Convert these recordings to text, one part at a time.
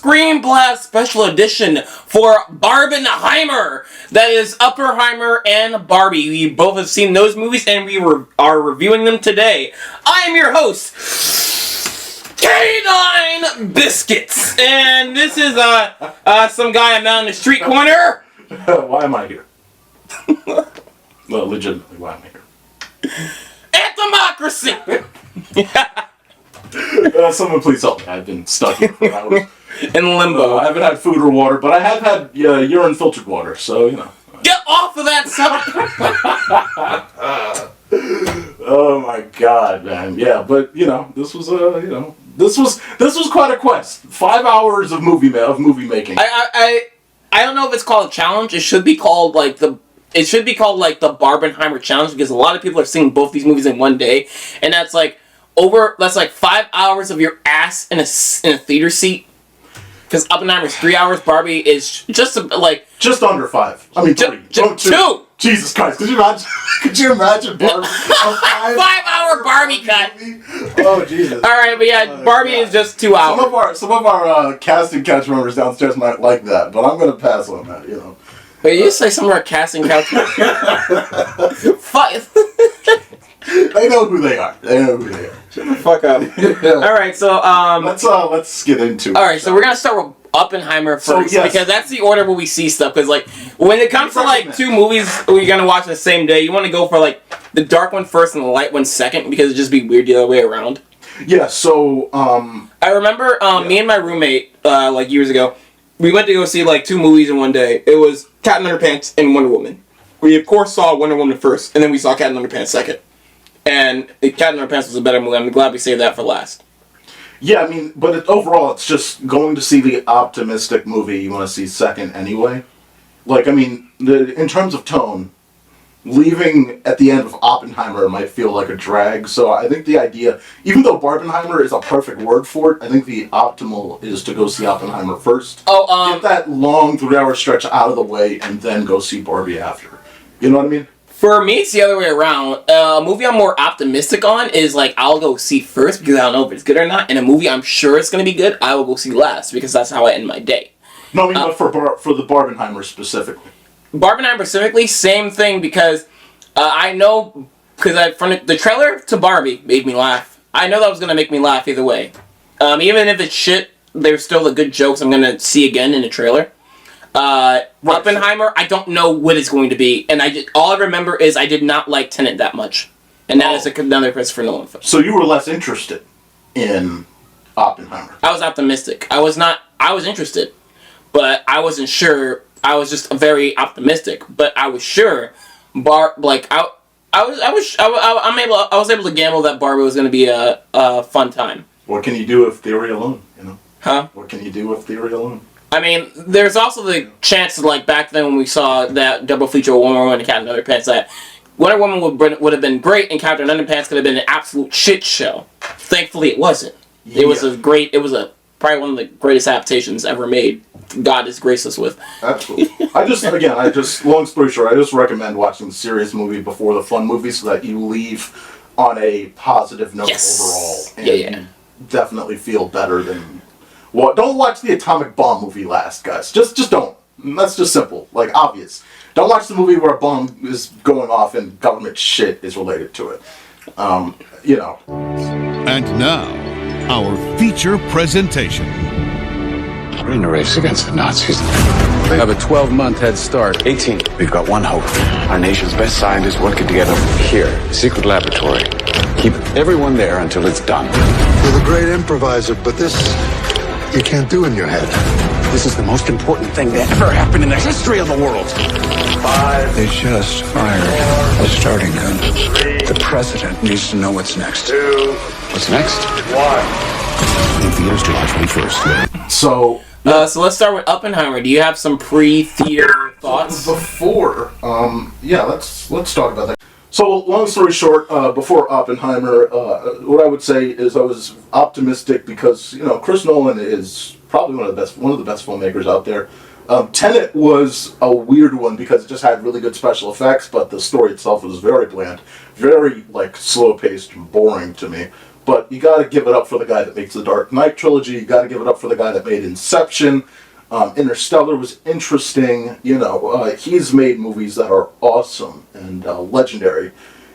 ScreenBlast special edition for Barbenheimer. That is Oppenheimer and Barbie. We both have seen those movies and we are reviewing them today. I am your host, K9 Biscuits. And this is some guy I'm out on the street corner. Why am I here? Well, legitimately, why am I here? At democracy! Someone please help me. I've been stuck here for hours. In limbo. I haven't had food or water, but I have had urine filtered water, so, you know. Get off of that subject! Oh my god, man. Yeah, but, this was, this was quite a quest. 5 hours of movie making. I don't know if it's called a challenge. It should be called, the Barbenheimer challenge, because a lot of people are seeing both these movies in one day, and that's 5 hours of your ass in a theater seat. Because Oppenheimer's 3 hours, Barbie is just under 5. I mean, 3. Two. Jesus Christ! Could you imagine? Could you imagine Barbie? 5-hour Barbie cut. Oh Jesus! All right, but yeah, Barbie is just 2 hours. Some of our casting couch members downstairs might like that, but I'm gonna pass on that. Wait, you say some of our casting couch? Fuck. They know who they are. Shut the fuck up. All right, so let's get into it. All right, so we're gonna start with Oppenheimer first, because that's the order where we see stuff. Because when it comes to two movies we're gonna watch the same day, you want to go for the dark one first and the light one second, because it'd just be weird the other way around. Yeah. So I remember me and my roommate years ago, we went to go see 2 movies in one day. It was Cat in Underpants and Wonder Woman. We of course saw Wonder Woman first, and then we saw Cat in Underpants second. And Cat in Underpants was a better movie. I'm glad we saved that for last. Yeah, I mean, but overall, it's just going to see the optimistic movie you want to see second anyway. In terms of tone, leaving at the end of Oppenheimer might feel like a drag. So I think the idea, even though Barbenheimer is a perfect word for it, I think the optimal is to go see Oppenheimer first. Get that long 3-hour stretch out of the way, and then go see Barbie after. You know what I mean? For me, it's the other way around. A movie I'm more optimistic on is I'll go see first because I don't know if it's good or not. And a movie I'm sure it's going to be good, I will go see last because that's how I end my day. No, I mean, but for the Barbenheimer specifically. Barbenheimer specifically, same thing, because I know, from the trailer to Barbie made me laugh. I know that was going to make me laugh either way. Even if it's shit, there's still the good jokes I'm going to see again in the trailer. Oppenheimer, I don't know what it's going to be, and all I remember is I did not like Tenet that much, and that is another Christopher Nolan film. So you were less interested in Oppenheimer? I was optimistic. I was interested, but I wasn't sure. I was just very optimistic, but I was sure. I was able to gamble that Barbie was going to be a fun time. What can you do with theory alone? Huh? What can you do with theory alone? I mean, there's also the chance, back then when we saw that double feature of Wonder Woman and Captain Underpants, that Wonder Woman would have been great and Captain Underpants could have been an absolute shit show. Thankfully, it wasn't. Yeah. It was probably one of the greatest adaptations ever made. God is gracious with. Absolutely. I just, long story short, I just recommend watching the serious movie before the fun movie so that you leave on a positive note overall. And you definitely feel better than... Well, don't watch the atomic bomb movie last, guys. Just don't. That's just simple. Obvious. Don't watch the movie where a bomb is going off and government shit is related to it. And now, our feature presentation. We're in a race against the Nazis. They have a 12-month head start. 18. We've got one hope. Our nation's best scientists working together here. Secret laboratory. Keep everyone there until it's done. You're the great improviser, but this... you can't do in your head. This is the most important thing that ever happened in the history of the world. 5. They just fired a starting gun. The president needs to know what's next. 2. What's next? 1. In theaters July 21st. So let's start with Oppenheimer. Do you have some pre-theater thoughts? Before, let's talk about that. So, long story short, before Oppenheimer, what I would say is I was optimistic because Chris Nolan is probably one of the best filmmakers out there. Tenet was a weird one because it just had really good special effects, but the story itself was very bland, very slow paced and boring to me. but you got to give it up for the guy that makes the Dark Knight trilogy. You got to give it up for the guy that made Inception. Interstellar was interesting. You know, he's made movies that are awesome and legendary,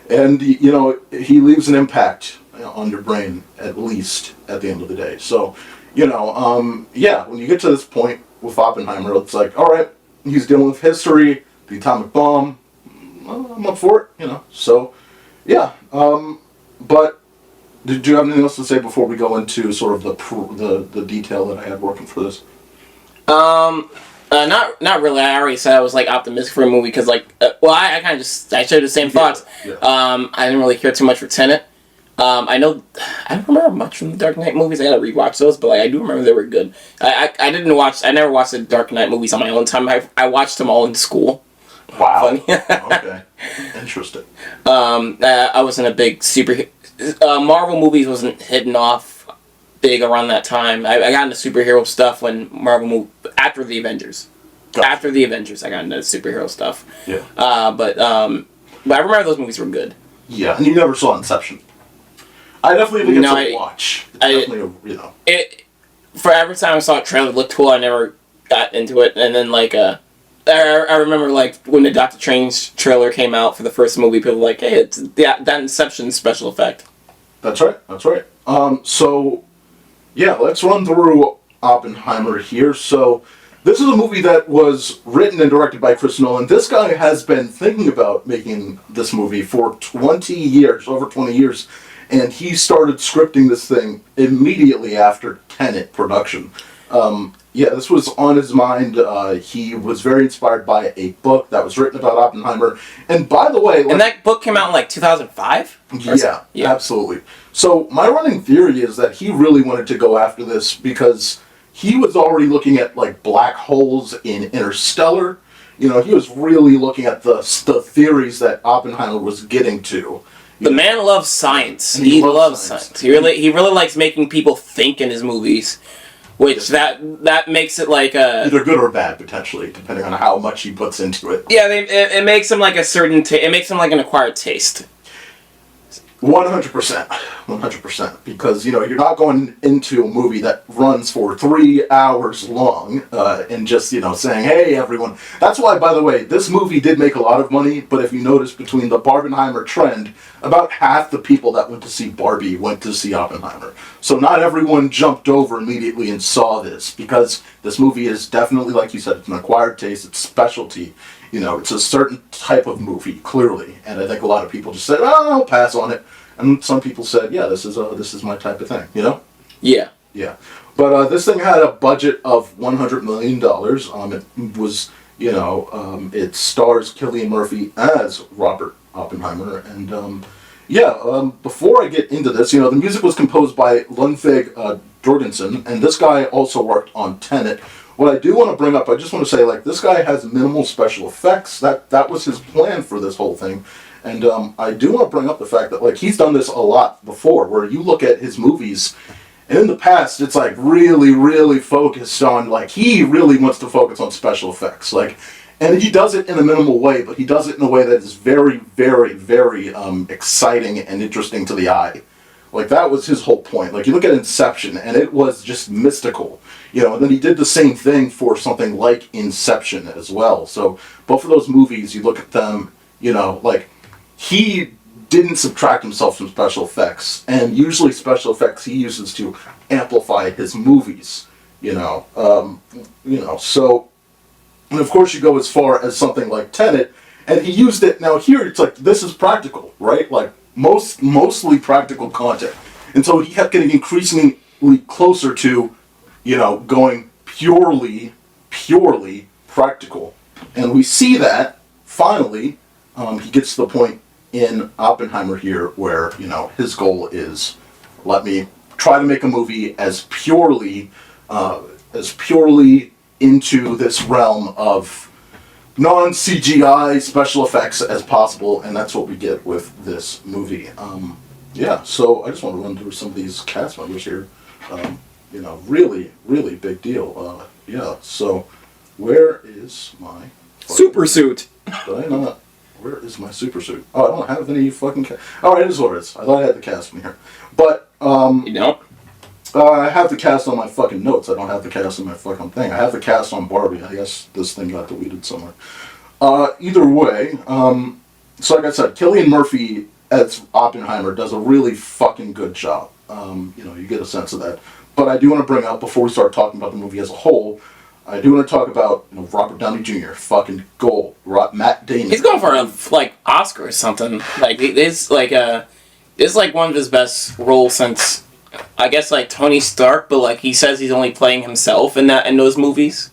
and you know, he leaves an impact on your brain, at least at the end of the day. So, you know, yeah, when you get to this point with Oppenheimer, it's like, all right, he's dealing with history, the atomic bomb. I'm up for it, you know. So, yeah. But did you have anything else to say before we go into sort of the detail that I had working for this? Not really. I already said I was like optimistic for a movie because like, I kind of just I shared the same thoughts. Yeah. I didn't really care too much for Tenet. I don't remember much from the Dark Knight movies. I gotta rewatch those, but like I do remember they were good. I never watched the Dark Knight movies on my own time. I watched them all in school. Wow. Funny. Okay. Interesting. I wasn't a big Marvel movies wasn't hitting off big around that time. I got into superhero stuff when Marvel moved after the Avengers. Gotcha. After the Avengers, I got into superhero stuff. Yeah. But I remember those movies were good. Yeah, and you never saw Inception. I definitely think it's a watch. It's definitely you know. For every time I saw a trailer, it looked cool. I never got into it, and then like I remember like when the Doctor Strange trailer came out for the first movie, people were like, hey, it's that Inception special effect. That's right. That's right. So yeah, let's run through Oppenheimer here. So this is a movie that was written and directed by Chris Nolan. This guy has been thinking about making this movie for 20 years, over 20 years. And he started scripting this thing immediately after Tenet production. Yeah, this was on his mind. He was very inspired by a book that was written about Oppenheimer. And by the way... and that book came out in like 2005? Yeah, absolutely. So my running theory is that he really wanted to go after this because he was already looking at like black holes in Interstellar. You know, he was really looking at the theories that Oppenheimer was getting to. The man loves science. He loves science. He really likes making people think in his movies, which that makes it like a either good or bad potentially, depending on how much he puts into it. Yeah, it makes him like a certain. It makes him like an acquired taste. 100%, 100%. Because you know you're not going into a movie that runs for 3 hours long and just saying, "Hey, everyone." That's why, by the way, this movie did make a lot of money. But if you notice, between the Barbenheimer trend, about half the people that went to see Barbie went to see Oppenheimer. So not everyone jumped over immediately and saw this because this movie is definitely, like you said, it's an acquired taste. It's specialty. You know, it's a certain type of movie, clearly, and I think a lot of people just said, "Oh, I'll pass on it," and some people said, "Yeah, this is my type of thing," you know? Yeah. Yeah. But this thing had a budget of $100 million. It was, it stars Cillian Murphy as Robert Oppenheimer, and before I get into this, the music was composed by Ludwig Jorgensen, and this guy also worked on Tenet. What I do want to bring up, I just want to say, this guy has minimal special effects. That was his plan for this whole thing. And I do want to bring up the fact that, he's done this a lot before, where you look at his movies, and in the past, it's, really, really focused on, he really wants to focus on special effects. And he does it in a minimal way, but he does it in a way that is very, very, very exciting and interesting to the eye. That was his whole point. You look at Inception, and it was just mystical. And then he did the same thing for something like Inception as well. So both of those movies, you look at them, he didn't subtract himself from special effects. And usually special effects he uses to amplify his movies, so... And of course you go as far as something like Tenet, and he used it. Now here it's this is practical, right? Mostly practical content. And so he kept getting increasingly closer to, going purely practical. And we see that, finally, he gets to the point in Oppenheimer here where, his goal is, let me try to make a movie as purely into this realm of non-CGI special effects as possible, and that's what we get with this movie. So I just want to run through some of these cast members here. Really, really big deal. So where is my... Super suit. Did I not? Where is my super suit? Oh, I don't have any fucking cast. Alright, it is what it is. I thought I had the cast in here. But, You don't? I have the cast on my fucking notes. I don't have the cast on my fucking thing. I have the cast on Barbie. I guess this thing got deleted somewhere. Either way, so like I said, Cillian Murphy as Oppenheimer does a really fucking good job. You get a sense of that. But I do want to bring up, before we start talking about the movie as a whole, I do want to talk about Robert Downey Jr. Fucking gold. Matt Damon. He's going for a Oscar or something. It's like one of his best roles since, I guess, Tony Stark. But he says he's only playing himself in those movies.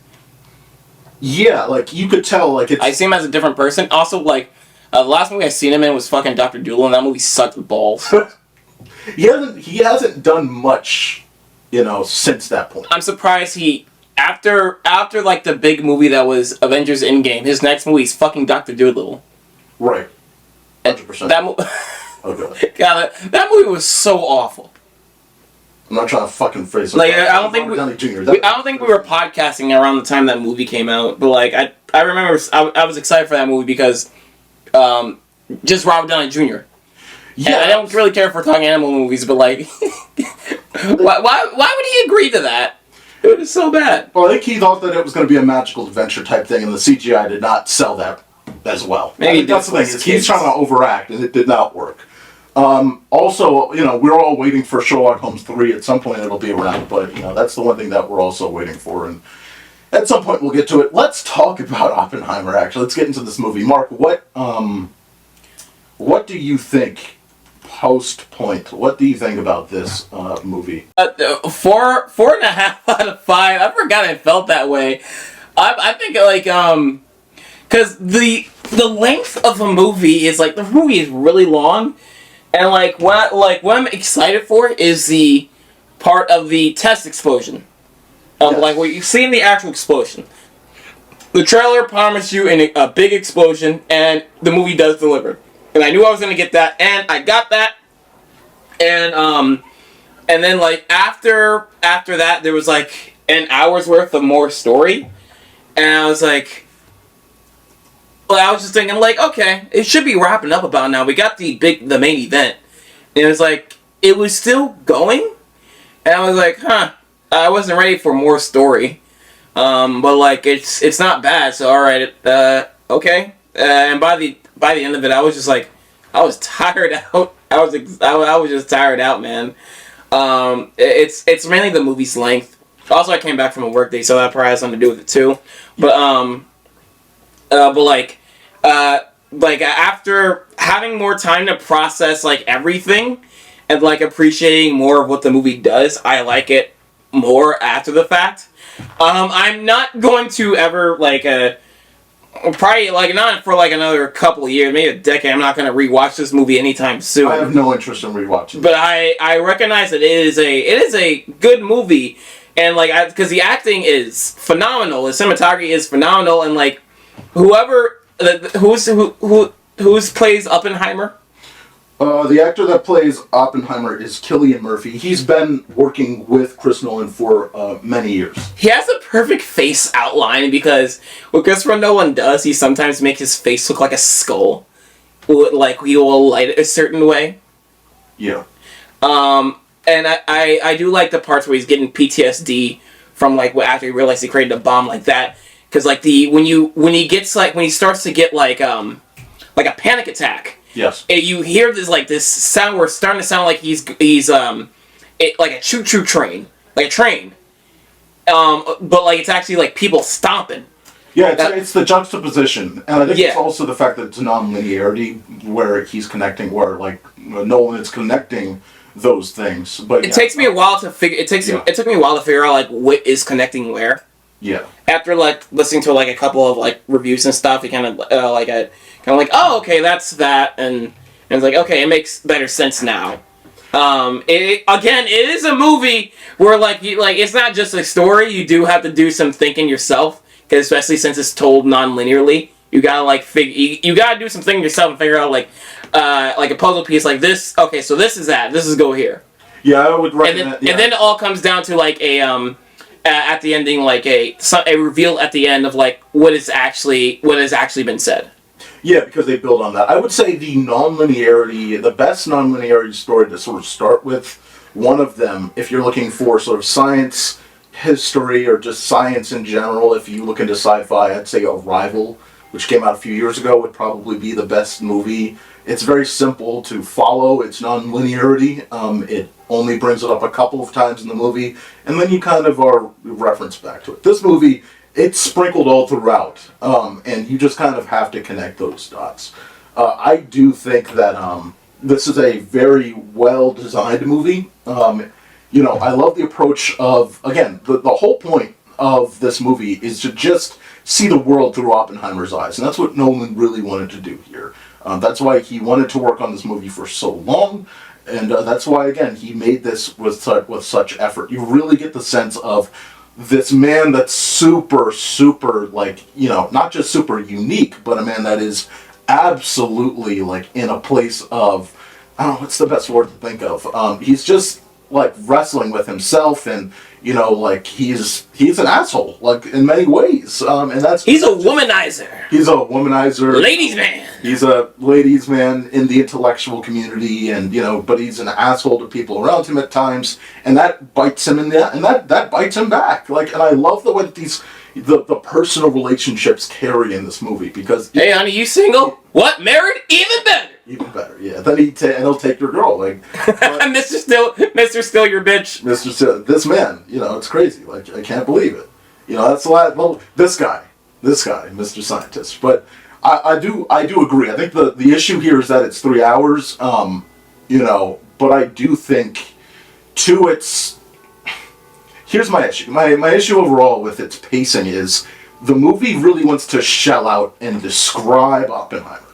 Yeah, you could tell, it's... I see him as a different person. Also, the last movie I seen him in was fucking Dr. Dolittle, and that movie sucked balls. He hasn't done much, since that point. I'm surprised he... After the big movie that was Avengers Endgame, his next movie is fucking Dr. Dolittle. Right. 100%. Oh, God. God, that movie was so awful. I'm not trying to fucking phrase it. I don't think we were podcasting around the time that movie came out, but I remember I was excited for that movie because just Robert Downey Jr. Yeah, I don't really care if we're talking animal movies, but why would he agree to that? It was so bad. Well, I think he thought that it was going to be a magical adventure type thing, and the CGI did not sell that as well. Maybe that's the thing. He's trying to overact, and it did not work. Also, we're all waiting for Sherlock Holmes 3. At some point it'll be around, but, that's the one thing that we're also waiting for, and at some point we'll get to it. Let's talk about Oppenheimer, actually. Let's get into this movie. Mark, what do you think, post-point, what do you think about this movie? 4.5 out of 5. I forgot I felt that way. I think, because the length of a movie is, the movie is really long. And what I'm excited for is the part of the test explosion, Yes. What you see in the actual explosion. The trailer promised you a big explosion, and the movie does deliver. And I knew I was gonna get that, and I got that. And then after that, there was an hour's worth of more story, and I was I was just thinking, okay, it should be wrapping up about now. We got the main event. And it was it was still going. And I was I wasn't ready for more story. But it's not bad, so alright, okay. And by the end of it, I was just I was tired out. I was just tired out, man. It's mainly the movie's length. Also, I came back from a work day, so that probably has something to do with it too. But after having more time to process everything and appreciating more of what the movie does, I like it more after the fact. I'm not going to ever probably not for another couple of years, maybe a decade. I'm not going to rewatch this movie anytime soon. I have no interest in rewatching. But I recognize that it is a good movie, and because the acting is phenomenal, the cinematography is phenomenal, and who's plays Oppenheimer? The actor that plays Oppenheimer is Cillian Murphy. He's been working with Chris Nolan for many years. He has a perfect face outline because what Christopher Nolan does, he sometimes makes his face look like a skull. He will light it a certain way. Yeah. And I do like the parts where he's getting PTSD from after he realized he created a bomb like that. Because when he starts to get a panic attack. Yes. You hear this sound where it's starting to sound like he's like a choo-choo train, like a train. But it's actually people stomping. Yeah, it's the juxtaposition, and I think it's also the fact that it's non-linearity where he's connecting, where Nolan is connecting those things. But it takes me a while to figure. It took me a while to figure out what is connecting where. Yeah. After listening to a couple of reviews and stuff, you kind of oh, okay, that's that, and it's okay, it makes better sense now. It is a movie where it's not just a story. You do have to do some thinking yourself, because especially since it's told non-linearly, you gotta you gotta do some thinking yourself and figure out a puzzle piece like this. Okay, so this is that. This is go here. Yeah, I would recommend. And then it all comes down to at the ending, a reveal at the end of what has actually been said. Yeah, because they build on that. I would say the best non-linearity story to sort of start with one of them, if you're looking for sort of science history or just science in general, if you look into sci-fi, I'd say Arrival, which came out a few years ago, would probably be the best movie. It's very simple to follow. It's non-linearity. It only brings it up a couple of times in the movie, and then you kind of are referenced back to it. This movie, it's sprinkled all throughout, and you just kind of have to connect those dots. I do think that this is a very well-designed movie. I love the approach of, again, the whole point of this movie is to just see the world through Oppenheimer's eyes, and that's what Nolan really wanted to do here. That's why he wanted to work on this movie for so long, and that's why, again, he made this with such effort. You really get the sense of this man that's super, super, not just super unique, but a man that is absolutely, in a place of, I don't know, what's the best word to think of? He's just, wrestling with himself, and, he's an asshole, in many ways. And that's... He's a womanizer. He's a womanizer. Ladies' man. He's a ladies' man in the intellectual community, and, but he's an asshole to people around him at times, and that bites him and that bites him back. And I love the way that the personal relationships carry in this movie, because... Hey, honey, you single? What? Married? Even better. Even better, yeah. Then he'll take your girl, Mr. Still your bitch. Mr. Still, this man, it's crazy. I can't believe it. That's a lot. Well, this guy, Mr. Scientist. But I do agree. I think the issue here is that it's 3 hours. But I do think, here's my issue. My issue overall with its pacing is the movie really wants to shell out and describe Oppenheimer.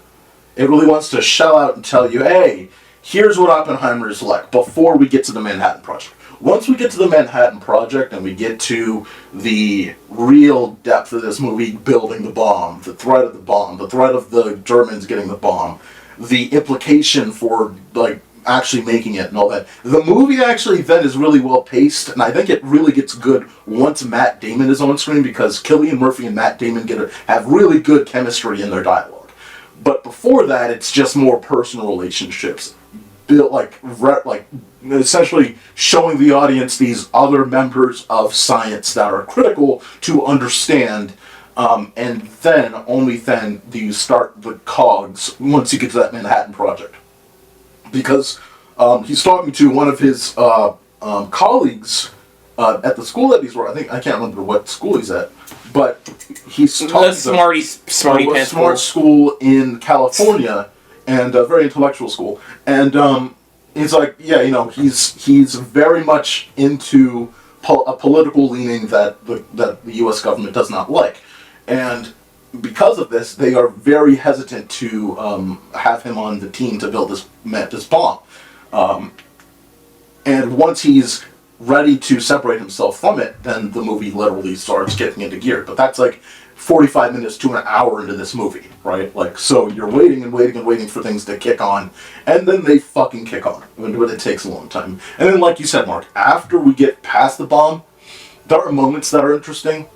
It really wants to shell out and tell you, hey, here's what Oppenheimer is like before we get to the Manhattan Project. Once we get to the Manhattan Project and we get to the real depth of this movie, building the bomb, the threat of the bomb, the threat of the Germans getting the bomb, the implication for, actually making it and all that. The movie actually then is really well paced, and I think it really gets good once Matt Damon is on screen, because Cillian Murphy and Matt Damon have really good chemistry in their dialogue. But before that, it's just more personal relationships, built essentially showing the audience these other members of science that are critical to understand, and then only then do you start the cogs once you get to that Manhattan Project, because he's talking to one of his colleagues at the school that he's working. I can't remember what school he's at. But he's talking smarty a smart school in California, and a very intellectual school. And he's like, he's very much into a political leaning that the U.S. government does not like. And because of this, they are very hesitant to have him on the team to build this bomb. And once he's ready to separate himself from it, then the movie literally starts getting into gear. But that's 45 minutes to an hour into this movie, right? So you're waiting and waiting and waiting for things to kick on, and then they fucking kick on. But it takes a long time. And then, like you said, Mark, after we get past the bomb, there are moments that are interesting.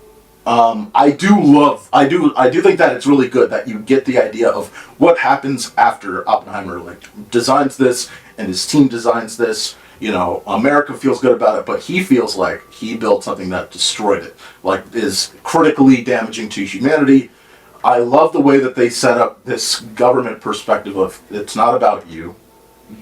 I do think that it's really good that you get the idea of what happens after Oppenheimer designs this, and his team designs this. America feels good about it, but he feels like he built something that destroyed it, is critically damaging to humanity. I love the way that they set up this government perspective of, it's not about you,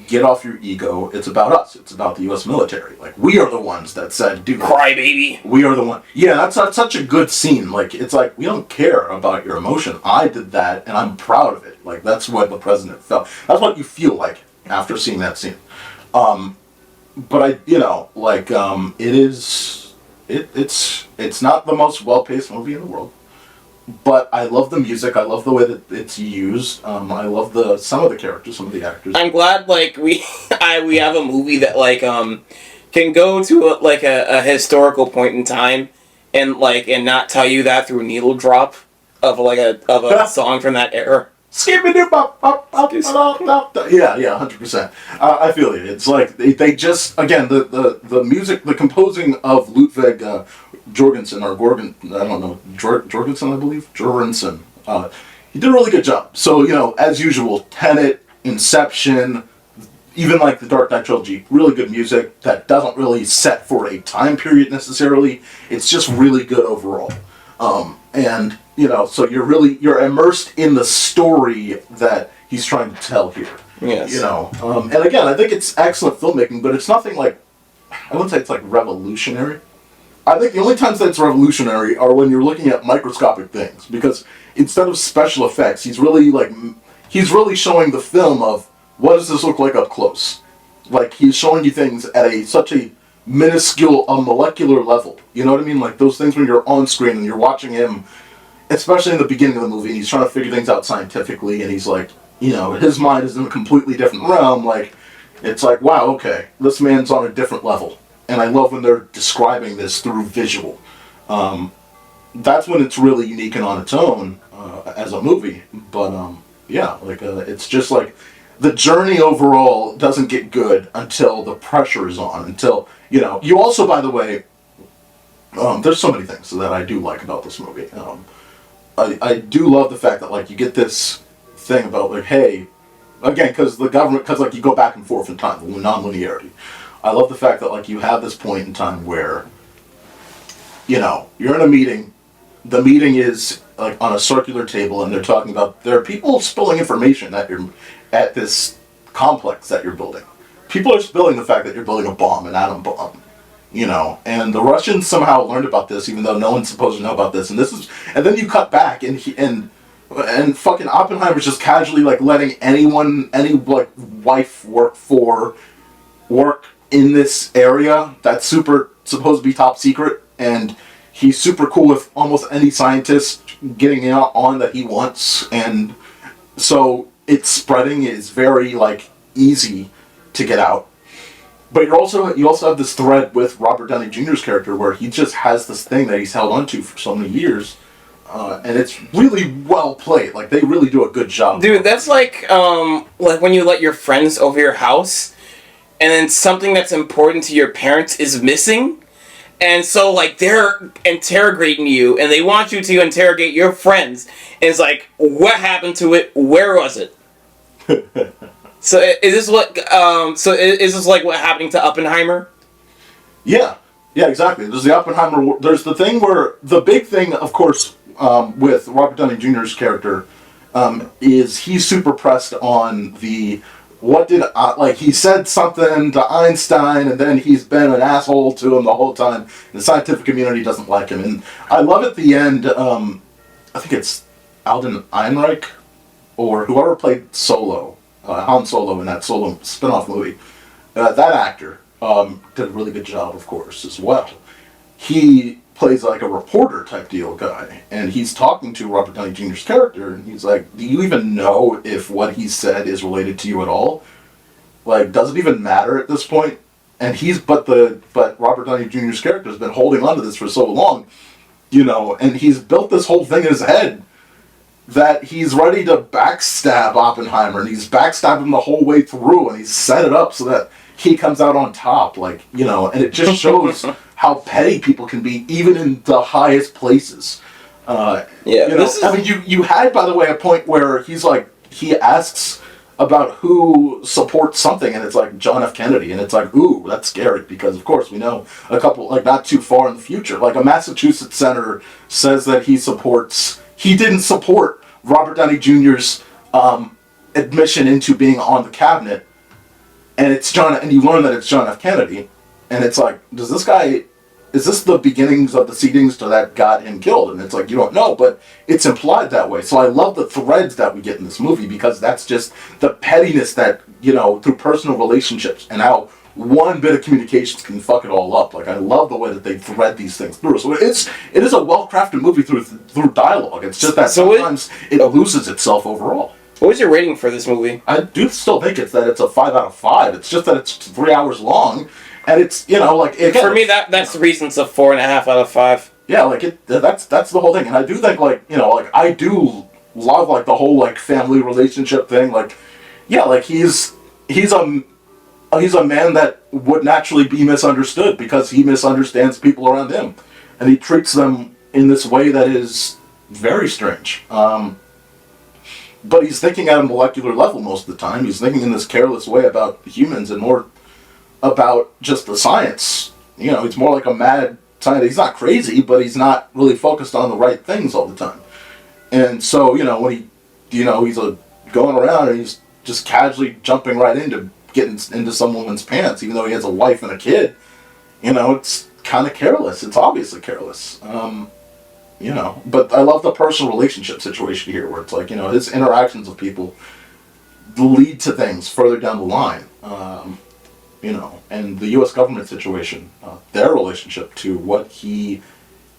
get off your ego, it's about us, it's about the U.S. military. We are the ones that said, do that. Cry, baby. We are the one. Yeah, that's such a good scene. It's we don't care about your emotion. I did that, and I'm proud of it. That's what the president felt. That's what you feel like after seeing that scene. But it's not the most well-paced movie in the world, but I love the music. I love the way that it's used. I love some of the characters, some of the actors. I'm glad we have a movie that can go to a historical point in time and not tell you that through a needle drop of a song from that era. Yeah, 100%. I feel you. It's they just, again, the music, the composing of Ludwig Jorgensen, Jorgensen, I believe? Jorgensen. He did a really good job. So, as usual, Tenet, Inception, even like the Dark Knight trilogy, really good music that doesn't really set for a time period necessarily. It's just really good overall. And, you know, so you're immersed in the story that he's trying to tell here. Yes. You know, and again, I think it's excellent filmmaking, but it's nothing like, I wouldn't say it's like revolutionary. I think the only times that it's revolutionary are when you're looking at microscopic things, because instead of special effects, he's really showing the film of what does this look like up close. Like, he's showing you things at such a minuscule, molecular level. You know what I mean? Like those things when you're on screen and you're watching him, especially in the beginning of the movie, and he's trying to figure things out scientifically, and he's like, you know, his mind is in a completely different realm. Like, it's like, wow, okay, this man's on a different level. And I love when they're describing this through visual. That's when it's really unique and on its own as a movie. But yeah, like it's just like the journey overall doesn't get good until the pressure is on. Until, you know, you also, by the way, there's so many things that I do like about this movie. I do love the fact that like you get this thing about like, hey, again, because like you go back and forth in time, the non-linearity. I love the fact that like you have this point in time where, you know, you're in a meeting. The meeting is like on a circular table, and they're talking about there are people spilling information at this complex that you're building. People are spilling the fact that you're building a bomb, an atom bomb. You know, and the Russians somehow learned about this, even though no one's supposed to know about this. And then you cut back, and fucking Oppenheimer's just casually like letting any like wife work in this area that's super supposed to be top secret, and he's super cool with almost any scientist getting out on that he wants, and so it's spreading. It's very like easy to get out. But you also have this thread with Robert Downey Jr.'s character where he just has this thing that he's held onto for so many years, and it's really well played. Like they really do a good job. Dude, that's like when you let your friends over your house, and then something that's important to your parents is missing, and so like they're interrogating you, and they want you to interrogate your friends. And it's like, what happened to it? Where was it? So is this like what happening to Oppenheimer? Yeah, exactly. There's the Oppenheimer. There's the thing where the big thing, of course, with Robert Downey Jr.'s character, is he's super pressed on the he said something to Einstein, and then he's been an asshole to him the whole time. And the scientific community doesn't like him, and I love at the end. I think it's Alden Ehrenreich or whoever played Han Solo in that Solo spin-off movie. That actor did a really good job, of course, as well. He plays like a reporter type deal guy, and he's talking to Robert Downey Jr.'s character, and he's like, do you even know if what he said is related to you at all? Like, does it even matter at this point? And but Robert Downey Jr.'s character has been holding on to this for so long, you know, and he's built this whole thing in his head that he's ready to backstab Oppenheimer, and he's backstabbed him the whole way through, and he's set it up so that he comes out on top, like, you know, and it just shows how petty people can be, even in the highest places. You know, I mean, you had, by the way, a point where he's like, he asks about who supports something, and it's like John F. Kennedy, and it's like, ooh, that's scary, because of course we know a couple, like not too far in the future, like a Massachusetts senator says that he didn't support Robert Downey Jr.'s admission into being on the cabinet, and you learn that it's John F. Kennedy, and it's like, is this the beginnings of the seedings that got him killed? And it's like, you don't know, but it's implied that way. So I love the threads that we get in this movie, because that's just the pettiness that, you know, through personal relationships, and how one bit of communications can fuck it all up. Like, I love the way that they thread these things through. So it is a well-crafted movie through dialogue. It's just that sometimes it loses itself overall. What was your rating for this movie? I do still think it's a 5 out of 5. It's just that it's 3 hours long, and it's, you know, like, for me that's the reason it's a 4.5 out of 5. Yeah, like that's the whole thing, and I do think, like, you know, like, I do love, like, the whole, like, family relationship thing. Like, yeah, like, he's a man that would naturally be misunderstood because he misunderstands people around him, and he treats them in this way that is very strange. but he's thinking at a molecular level most of the time. He's thinking in this careless way about humans and more about just the science. You know, he's more like a mad scientist. He's not crazy, but he's not really focused on the right things all the time. And so, you know, when he's going around and he's just casually jumping right into getting into some woman's pants, even though he has a wife and a kid, you know, it's kind of careless. It's obviously careless. You know, but I love the personal relationship situation here, where it's like, you know, his interactions with people lead to things further down the line. You know, and the U.S. government situation, their relationship to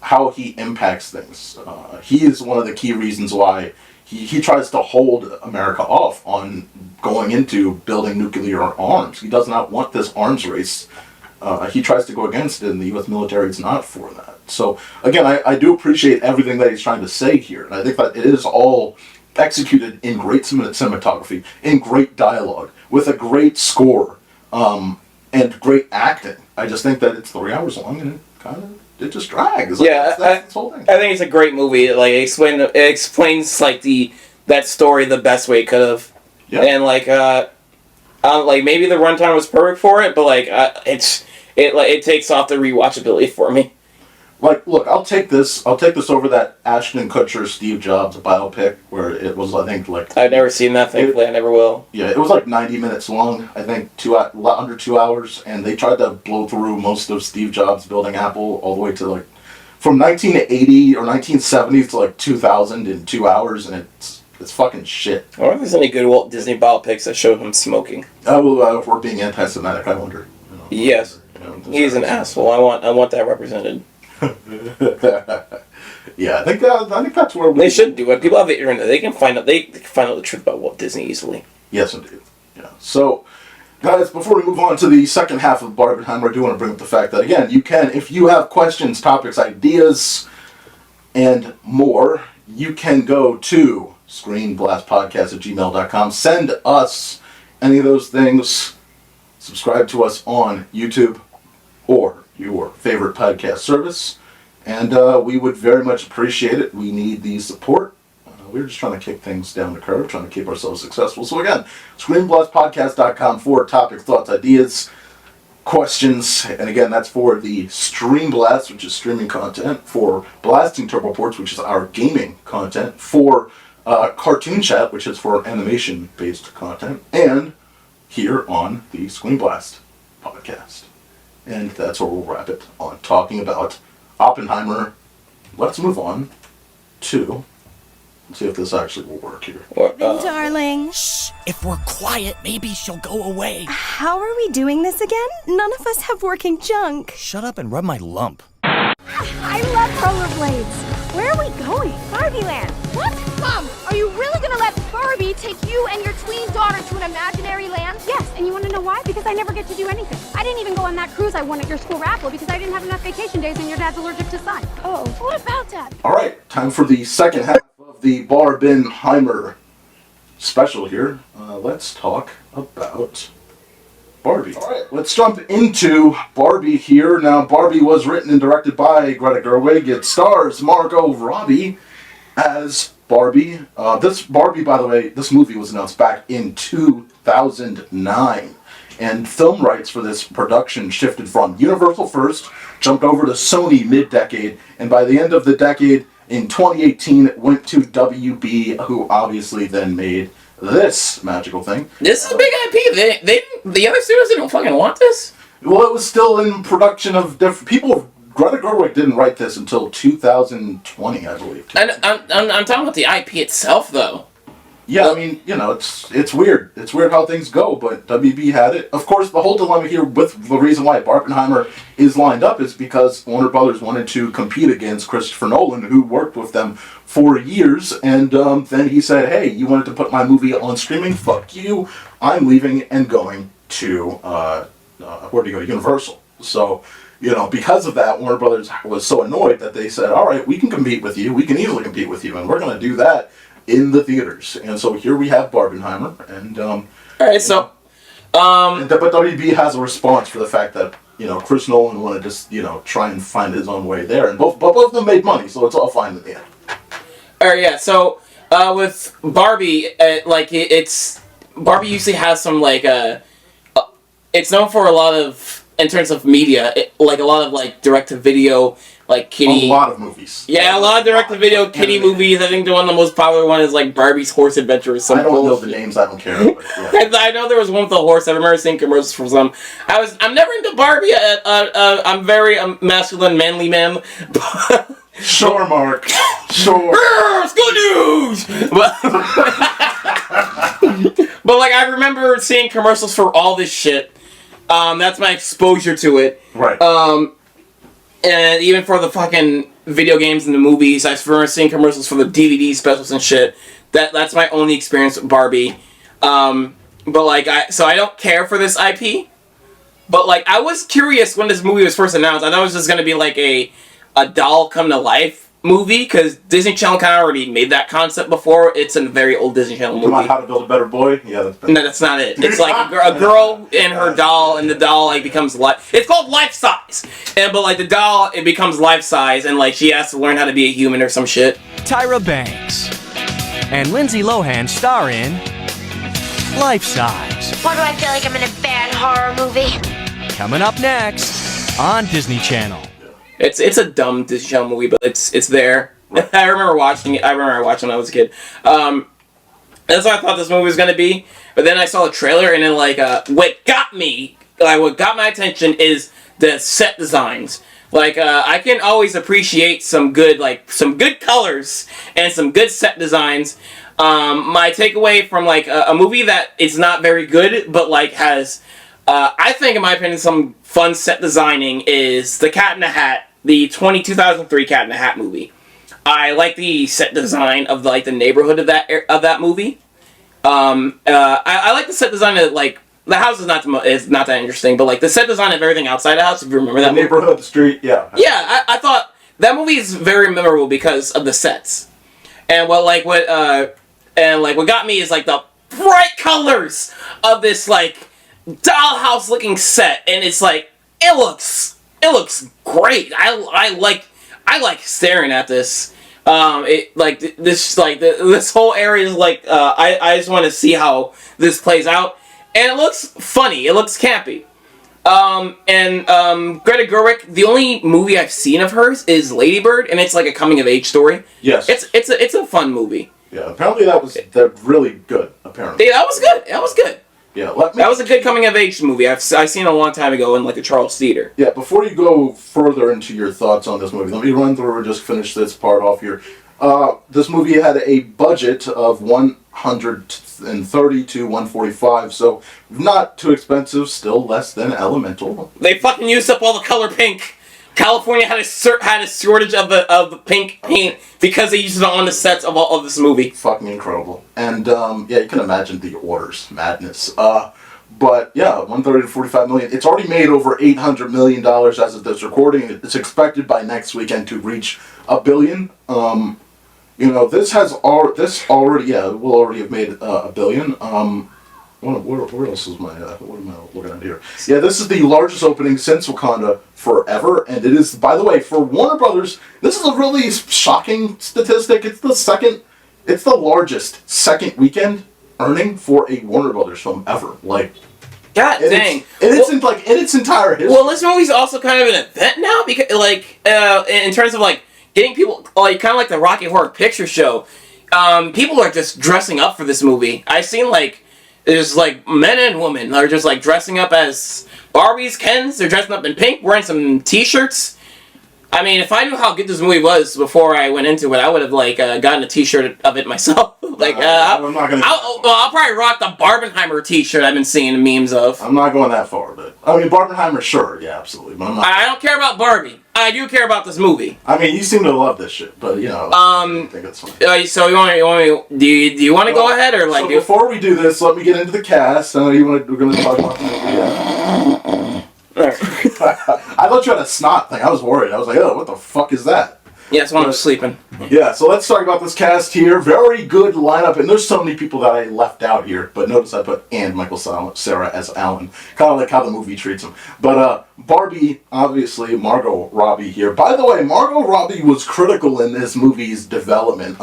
how he impacts things. He is one of the key reasons why he tries to hold America off on going into building nuclear arms. He does not want this arms race. He tries to go against it, and the U.S. military is not for that. So, again, I do appreciate everything that he's trying to say here, and I think that it is all executed in great cinematography, in great dialogue, with a great score, and great acting. I just think that it's 3 hours long, and it just drags. Yeah, that's this whole thing. I think it's a great movie. Like, it explains like that story the best way it could have, and like maybe the runtime was perfect for it, but like it takes off the rewatchability for me. Like, look, I'll take this over that Ashton Kutcher Steve Jobs biopic, where it was, I think, like... I've never seen that, thankfully, I never will. Yeah, it was like 90 minutes long, I think, under 2 hours, and they tried to blow through most of Steve Jobs building Apple all the way to, like, from 1980 or 1970s to, like, 2000 in 2 hours, and it's fucking shit. I wonder if there's any good Walt Disney biopics that show him smoking. If we're being anti-Semitic, I wonder. You know, yes. You know, he's an asshole. I want that represented. Yeah, I think that's where they should do it. People have the internet; they can find out the truth about Walt Disney easily. Yes, indeed. Yeah. So, guys, before we move on to the second half of Barbenheimer, I do want to bring up the fact that, again, you can, if you have questions, topics, ideas, and more, you can go to ScreenBlastPodcast@gmail.com. Send us any of those things. Subscribe to us on YouTube or your favorite podcast service, and we would very much appreciate it. We need the support. We're just trying to kick things down the curve, trying to keep ourselves successful. So again, ScreenBlastPodcast.com for topics, thoughts, ideas, questions, and again, that's for the ScreenBlast, which is streaming content, for Blasting Turboports, which is our gaming content, for Cartoon Chat, which is for animation-based content, and here on the ScreenBlast podcast. And that's where we'll wrap it on talking about Oppenheimer. Let's move on to... Let's see if this actually will work here. Darling. Shh. If we're quiet, maybe she'll go away. How are we doing this again? None of us have working junk. Shut up and rub my lump. I love rollerblades. Where are we going? Barbie Land. What? Mom, are you really gonna let Barbie take you and your tween daughter to an imaginary land? Yes, and you want to know why? Because I never get to do anything. I didn't even go on that cruise I won at your school raffle because I didn't have enough vacation days and your dad's allergic to sun. Oh, what about that? All right, time for the second half of the Barbenheimer special here. Let's talk about Barbie. All right, let's jump into Barbie here. Now, Barbie was written and directed by Greta Gerwig. It stars Margot Robbie as Barbie. This Barbie, by the way, this movie was announced back in 2009. And film rights for this production shifted from Universal first, jumped over to Sony mid-decade, and by the end of the decade, in 2018, it went to WB, who obviously then made this magical thing. This is a big IP. The other studios didn't fucking want this? Well, it was still in production of different people. Greta Gerwig didn't write this until 2020, I believe. And I'm talking about the IP itself, though. Yeah, I mean, you know, it's weird. It's weird how things go, but WB had it. Of course, the whole dilemma here with the reason why Barbenheimer is lined up is because Warner Brothers wanted to compete against Christopher Nolan, who worked with them for years, and then he said, hey, you wanted to put my movie on streaming? Fuck you. I'm leaving and going to, where do you go? Universal. So, you know, because of that, Warner Brothers was so annoyed that they said, all right, we can compete with you. We can easily compete with you, and we're going to do that in the theaters. And so here we have Barbenheimer, and all right, so but WB has a response for the fact that, you know, Chris Nolan wanted to just, you know, try and find his own way there, and both of them made money, so it's all fine in the end. all right, yeah. So With Barbie, it's Barbie usually has some it's known for a lot of, in terms of media, a lot of direct to video, kitty. A lot of movies. Yeah, a lot of direct to video kitty movies. I think the one the most popular one is Barbie's Horse Adventure or something. I don't know the names. I don't care. But, yeah. I know there was one with a horse. I remember seeing commercials for some. I'm never into Barbie. I'm very masculine, manly man. Sure, Mark. Sure. It's good news. But I remember seeing commercials for all this shit. That's my exposure to it. Right. And even for the fucking video games and the movies, I remember seeing commercials for the DVD specials and shit. That's my only experience with Barbie. So I don't care for this IP. But I was curious when this movie was first announced. I thought it was just gonna be a doll come to life movie, because Disney Channel kind of already made that concept before. It's a very old Disney Channel movie. How to Build a Better Boy? Yeah, no, that's not it. It's a girl and her doll, and the doll becomes it's called life size. But the doll, it becomes life size, and she has to learn how to be a human or some shit. Tyra Banks and Lindsay Lohan star in Life Size. Why do I feel like I'm in a bad horror movie? Coming up next on Disney Channel. It's a dumb Disney Channel movie, but it's there. I remember watching it. I when I was a kid. That's what I thought this movie was gonna be. But then I saw the trailer, and then what got my attention is the set designs. I can always appreciate some good colors and some good set designs. My takeaway from a movie that is not very good, but has I think, in my opinion, some fun set designing is the Cat in the Hat. The 2003 Cat in the Hat movie. I like the set design of the neighborhood of that movie. I like the set design of the house is not that interesting, but the set design of everything outside the house. If you remember that neighborhood, the street, yeah. Yeah, I thought that movie is very memorable because of the sets, and what got me is the bright colors of this dollhouse looking set, and it's it looks great. I like staring at this. This whole area is I just want to see how this plays out, and it looks funny. It looks campy. Greta Gerwig. The only movie I've seen of hers is Lady Bird, and it's a coming of age story. Yes. It's a fun movie. Yeah. Apparently they're really good. Apparently. Yeah, that was good. That was good. Yeah, that was a good coming of age movie. I've seen it a long time ago in the Charles Theater. Yeah, before you go further into your thoughts on this movie, let me run through and just finish this part off here. This movie had a budget of $130 to $145, so not too expensive, still less than Elemental. They fucking used up all the color pink. California had a shortage of the pink paint because they used it on the sets of this movie. Fucking incredible. And you can imagine the orders, madness. But yeah, $130 to $45 million. It's already made over $800 million as of this recording. It's expected by next weekend to reach $1 billion. This already will already have made $1 billion. Where else is my, what am I looking at here? Yeah, this is the largest opening since Wakanda forever, and it is, by the way, for Warner Brothers, this is a really shocking statistic. It's the largest second weekend earning for a Warner Brothers film ever. God dang. In its entire history. Well, this movie's also kind of an event now, because, in terms of, getting people, kind of like the Rocky Horror Picture Show, people are just dressing up for this movie. I've seen, there's men and women are just dressing up as Barbies, Kens. They're dressing up in pink, wearing some t-shirts. I mean, if I knew how good this movie was before I went into it, I would have gotten a t-shirt of it myself. I'm not gonna. I'll probably rock the Barbenheimer t-shirt I've been seeing memes of. I'm not going that far, but I mean, Barbenheimer, sure, yeah, absolutely. But I don't care about Barbie. I do care about this movie. I mean, you seem to love this shit, but I think it's fine. So you want me? Do you want to go ahead or So before we do this, let me get into the cast. I know we're going to talk about the movie. Yeah. I thought you had a snot thing. I was worried. I was like, oh, what the fuck is that? Yeah, that's why I'm sleeping. Yeah, so let's talk about this cast here. Very good lineup, and there's so many people that I left out here. But notice I put Michael Cera as Alan. Kind of like how the movie treats him. But Barbie, obviously, Margot Robbie here. By the way, Margot Robbie was critical in this movie's development.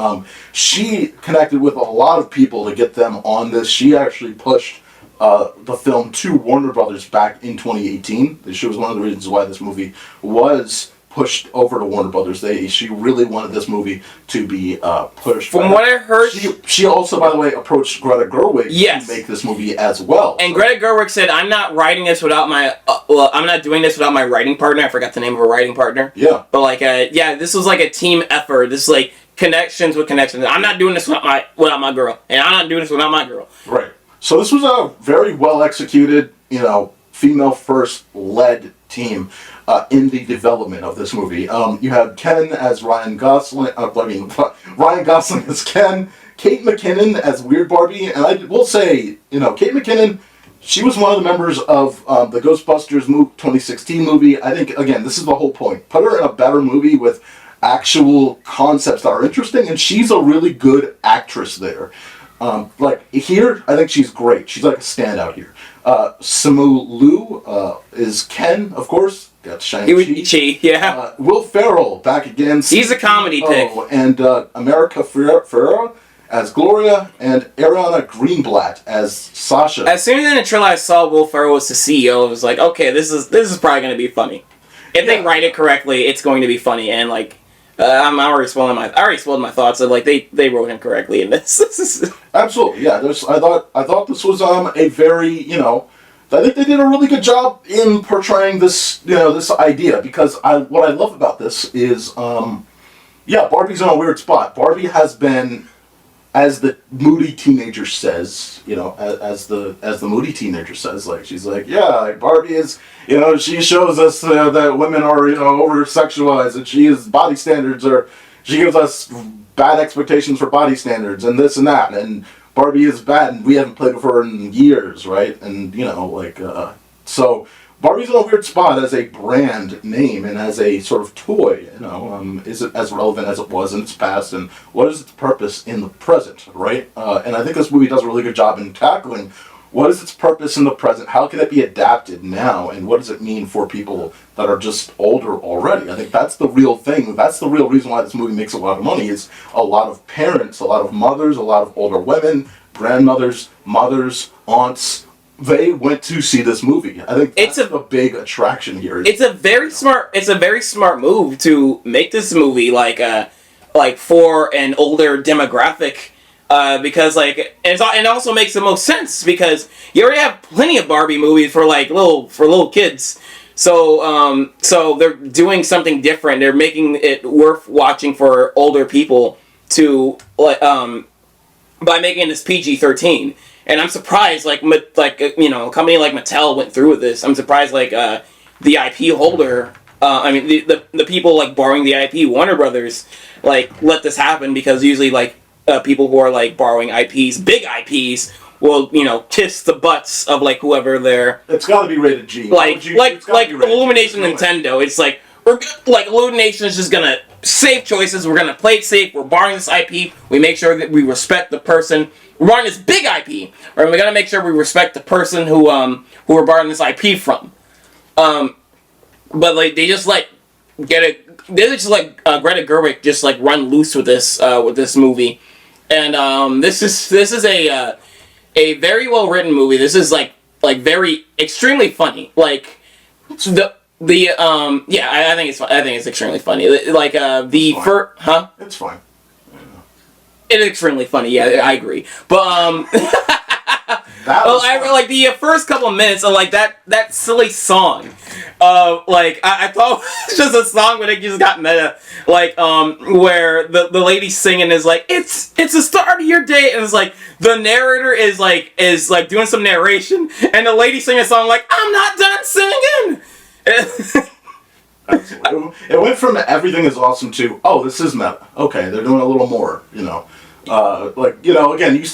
She connected with a lot of people to get them on this. She actually pushed the film to Warner Brothers back in 2018. She was one of the reasons why this movie was pushed over to Warner Brothers. She really wanted this movie to be pushed. From what I heard, she also, by the way, approached Greta Gerwig to make this movie as well. And Greta Gerwig said, "I'm not writing this without my I'm not doing this without my writing partner." I forgot the name of her writing partner. Yeah, but like, this was like a team effort. This is like connections with connections. I'm not doing this without my girl, and I'm not doing this without my girl. Right. So this was a very well executed, female first led team in the development of this movie. You had Ken as Ryan Gosling. Ryan Gosling as Ken. Kate McKinnon as Weird Barbie, and I will say, Kate McKinnon. She was one of the members of the Ghostbusters 2016 movie. I think, again, this is the whole point. Put her in a better movie with actual concepts that are interesting, and she's a really good actress there. Like here, I think she's great. She's like a standout here. Simu Liu is Ken, of course. Got Shang-Chi. Yeah. Will Ferrell back again. He's a comedy pick. And America Ferrera as Gloria, and Ariana Greenblatt as Sasha. As soon as in the trailer I saw Will Ferrell was the CEO, I was like, okay, this is probably going to be funny. If they write it correctly, it's going to be funny, and like. I already spoiled my thoughts. Of, like they wrote him correctly in this. Absolutely, yeah. I thought this was a very I think they did a really good job in portraying this this idea, because what I love about this is Barbie's in a weird spot. Barbie has been, as the moody teenager says, as the moody teenager says, like she's like, Barbie is, she shows us that women are, over sexualized, and she's body standards, or she gives us bad expectations for body standards, and this and that, and Barbie is bad, and we haven't played with her in years, right? And so Barbie's in a weird spot as a brand name and as a sort of toy. Is it as relevant as it was in its past, and what is its purpose in the present, right? And I think this movie does a really good job in tackling what is its purpose in the present, how can it be adapted now, and what does it mean for people that are just older already. I think that's the real thing. That's the real reason why this movie makes a lot of money, is a lot of parents, a lot of mothers, a lot of older women, grandmothers, mothers, aunts, they went to see this movie. I think that's a big attraction here. It's a very smart move to make this movie like for an older demographic, because it also makes the most sense, because you already have plenty of Barbie movies for little kids. So they're doing something different. They're making it worth watching for older people by making this PG-13. And I'm surprised, a company like Mattel went through with this. I'm surprised, the IP holder, the people, borrowing the IP, Warner Brothers, let this happen, because usually, people who are, borrowing IPs, big IPs, will, kiss the butts of, whoever they're... It's gotta be rated G. Illumination Nintendo, it's Illumination is just gonna safe choices, we're gonna play it safe, we're borrowing this IP, we make sure that we respect the person... We're borrowing this big IP, or we gotta make sure we respect the person who we're borrowing this IP from. But they just Greta Gerwig just run loose with this movie, and this is a very well written movie. This is very extremely funny. I think it's extremely funny. It's fine. It is extremely funny, yeah, I agree. But, the first couple of minutes of, that silly song. I thought it was just a song, but it just got meta. Where the lady singing is it's the start of your day, and it's the narrator is doing some narration, and the lady singing a song I'm not done singing! It went from everything is awesome to, this is meta. Okay, they're doing a little more, again,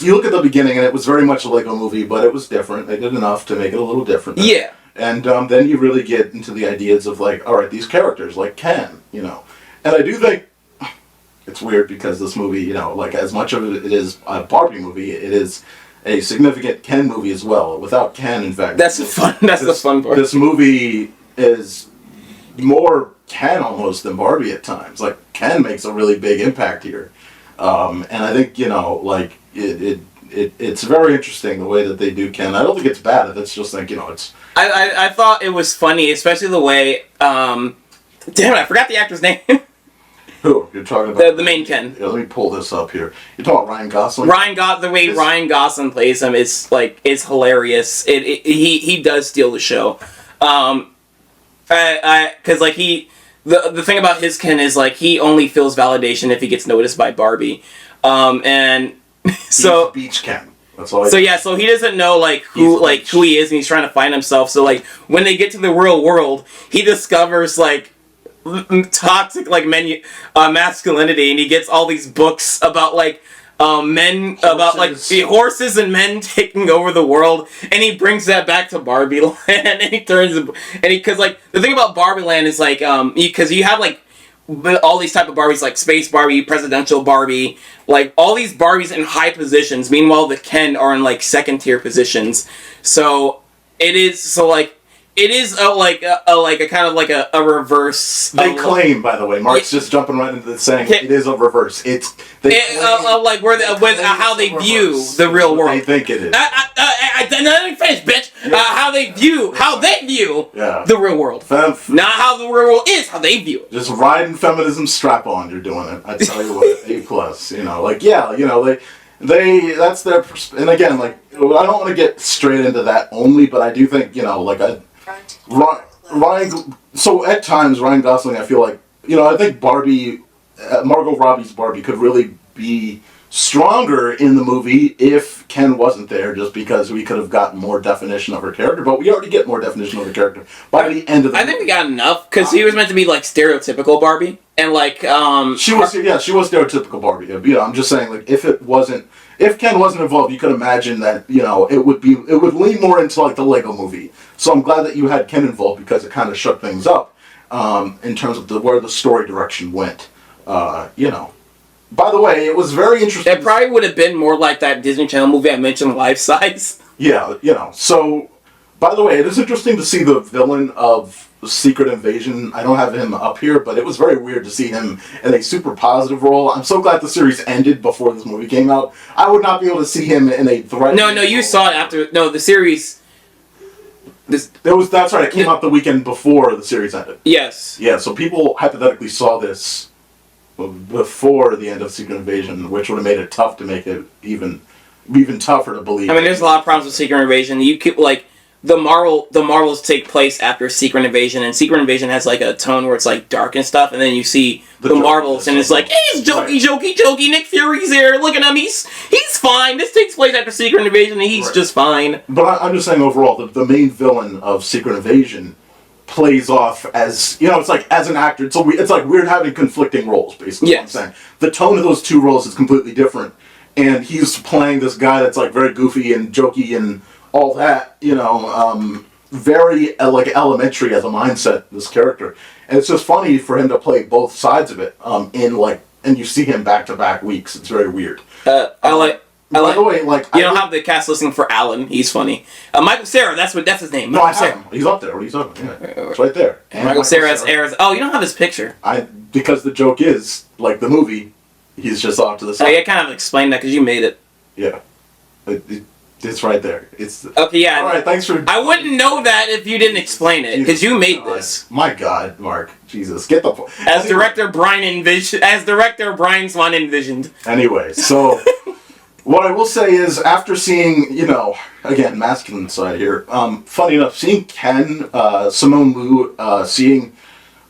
you look at the beginning, and it was very much a Lego movie, but it was different. They did enough to make it a little different. Yeah. And then you really get into the ideas of all right, these characters, Ken, and I do think it's weird because this movie, you know, like as much of it is a Barbie movie, it is a significant Ken movie as well. Without Ken, in fact, that's the fun. That's the fun part. This movie is more Ken almost than Barbie at times. Like Ken makes a really big impact here, and I think you know, like it's very interesting the way that they do Ken. I don't think it's bad. It's just like you know, it's. I thought it was funny, especially the way. Damn it! I forgot the actor's name. Who you're talking about? The main Ken. Yeah, let me pull this up here. You're talking about Ryan Gosling. The way Ryan Gosling plays him is like it's hilarious. He does steal the show. Because like the thing about his Ken is like he only feels validation if he gets noticed by Barbie, and so he's Beach Ken. That's all. So yeah, so he doesn't know like who he is, and he's trying to find himself. So like when they get to the real world, he discovers like toxic like masculinity, and he gets all these books about like men horses. About like the horses and men taking over the world, and he brings that back to Barbie Land, and he turns because like the thing about Barbie Land is like because you have like all these type of Barbies like space Barbie, presidential Barbie, like all these Barbies in high positions. Meanwhile, the Ken are in like second tier positions. So it is It is a kind of like a reverse. They claim, by the way, Mark's just jumping right into this saying it is a reverse. It's like how they view the real world. They think it is. Let me finish, bitch. How they view the real world. Not how the real world is. How they view it. Just riding feminism strap on. You're doing it. I tell you what, A+. You know, like yeah, you know they that's their and again like I don't want to get straight into that only, but I do think you know like Ryan. So at times Ryan Gosling, I feel like you know I think Barbie, Margot Robbie's Barbie could really be stronger in the movie if Ken wasn't there, just because we could have gotten more definition of her character. But we already get more definition of her character by the end of the movie. I think we got enough because he was meant to be like stereotypical Barbie, and like she was stereotypical Barbie. You know, I'm just saying like if Ken wasn't involved, you could imagine that you know it would lean more into like the Lego Movie. So I'm glad that you had Ken involved because it kind of shook things up in terms of where the story direction went. You know. By the way, it was very interesting. It probably would have been more like that Disney Channel movie I mentioned, Life Size. Yeah, you know. So, by the way, it is interesting to see the villain of Secret Invasion. I don't have him up here, but it was very weird to see him in a super positive role. I'm so glad the series ended before this movie came out. I would not be able to see him in a threatening No, you saw it after. No, the series. That's right. It came out the weekend before the series ended. Yes. Yeah, so people hypothetically saw this before the end of Secret Invasion, which would have made it tough to make it even tougher to believe. I mean, there's a lot of problems with Secret Invasion. You keep like the Marvels take place after Secret Invasion, and Secret Invasion has like a tone where it's like dark and stuff, and then you see the Marvels, and it's like, hey, it's jokey. Nick Fury's there. Look at him. He's fine. This takes place after Secret Invasion, and he's just fine. But I'm just saying overall, the main villain of Secret Invasion plays off as, you know, it's like, as an actor, it's like weird having conflicting roles, basically. Yes. What I'm saying. The tone of those two roles is completely different, and he's playing this guy that's like very goofy and jokey and all that, you know, very like elementary as a mindset, this character. And it's just funny for him to play both sides of it, and you see him back-to-back weeks. It's very weird. By the way, like you don't have the cast listing for Alan. He's funny. Michael Cera, that's his name. No, I have him. He's up there. What are you talking about? Yeah, it's right there. And Michael Cera's airs. Oh, you don't have his picture. Because the joke is like the movie, he's just off to the side. I kind of explained that because you made it. Yeah, it's right there. It's okay. Yeah. All right. Thanks for. I wouldn't know that if you didn't explain it because you made this. My God, Mark, Jesus, get the. As director Bryan Swan envisioned. Anyway, so. What I will say is, after seeing, you know, again, masculine side here, funny enough, seeing Ken, Simone Liu, seeing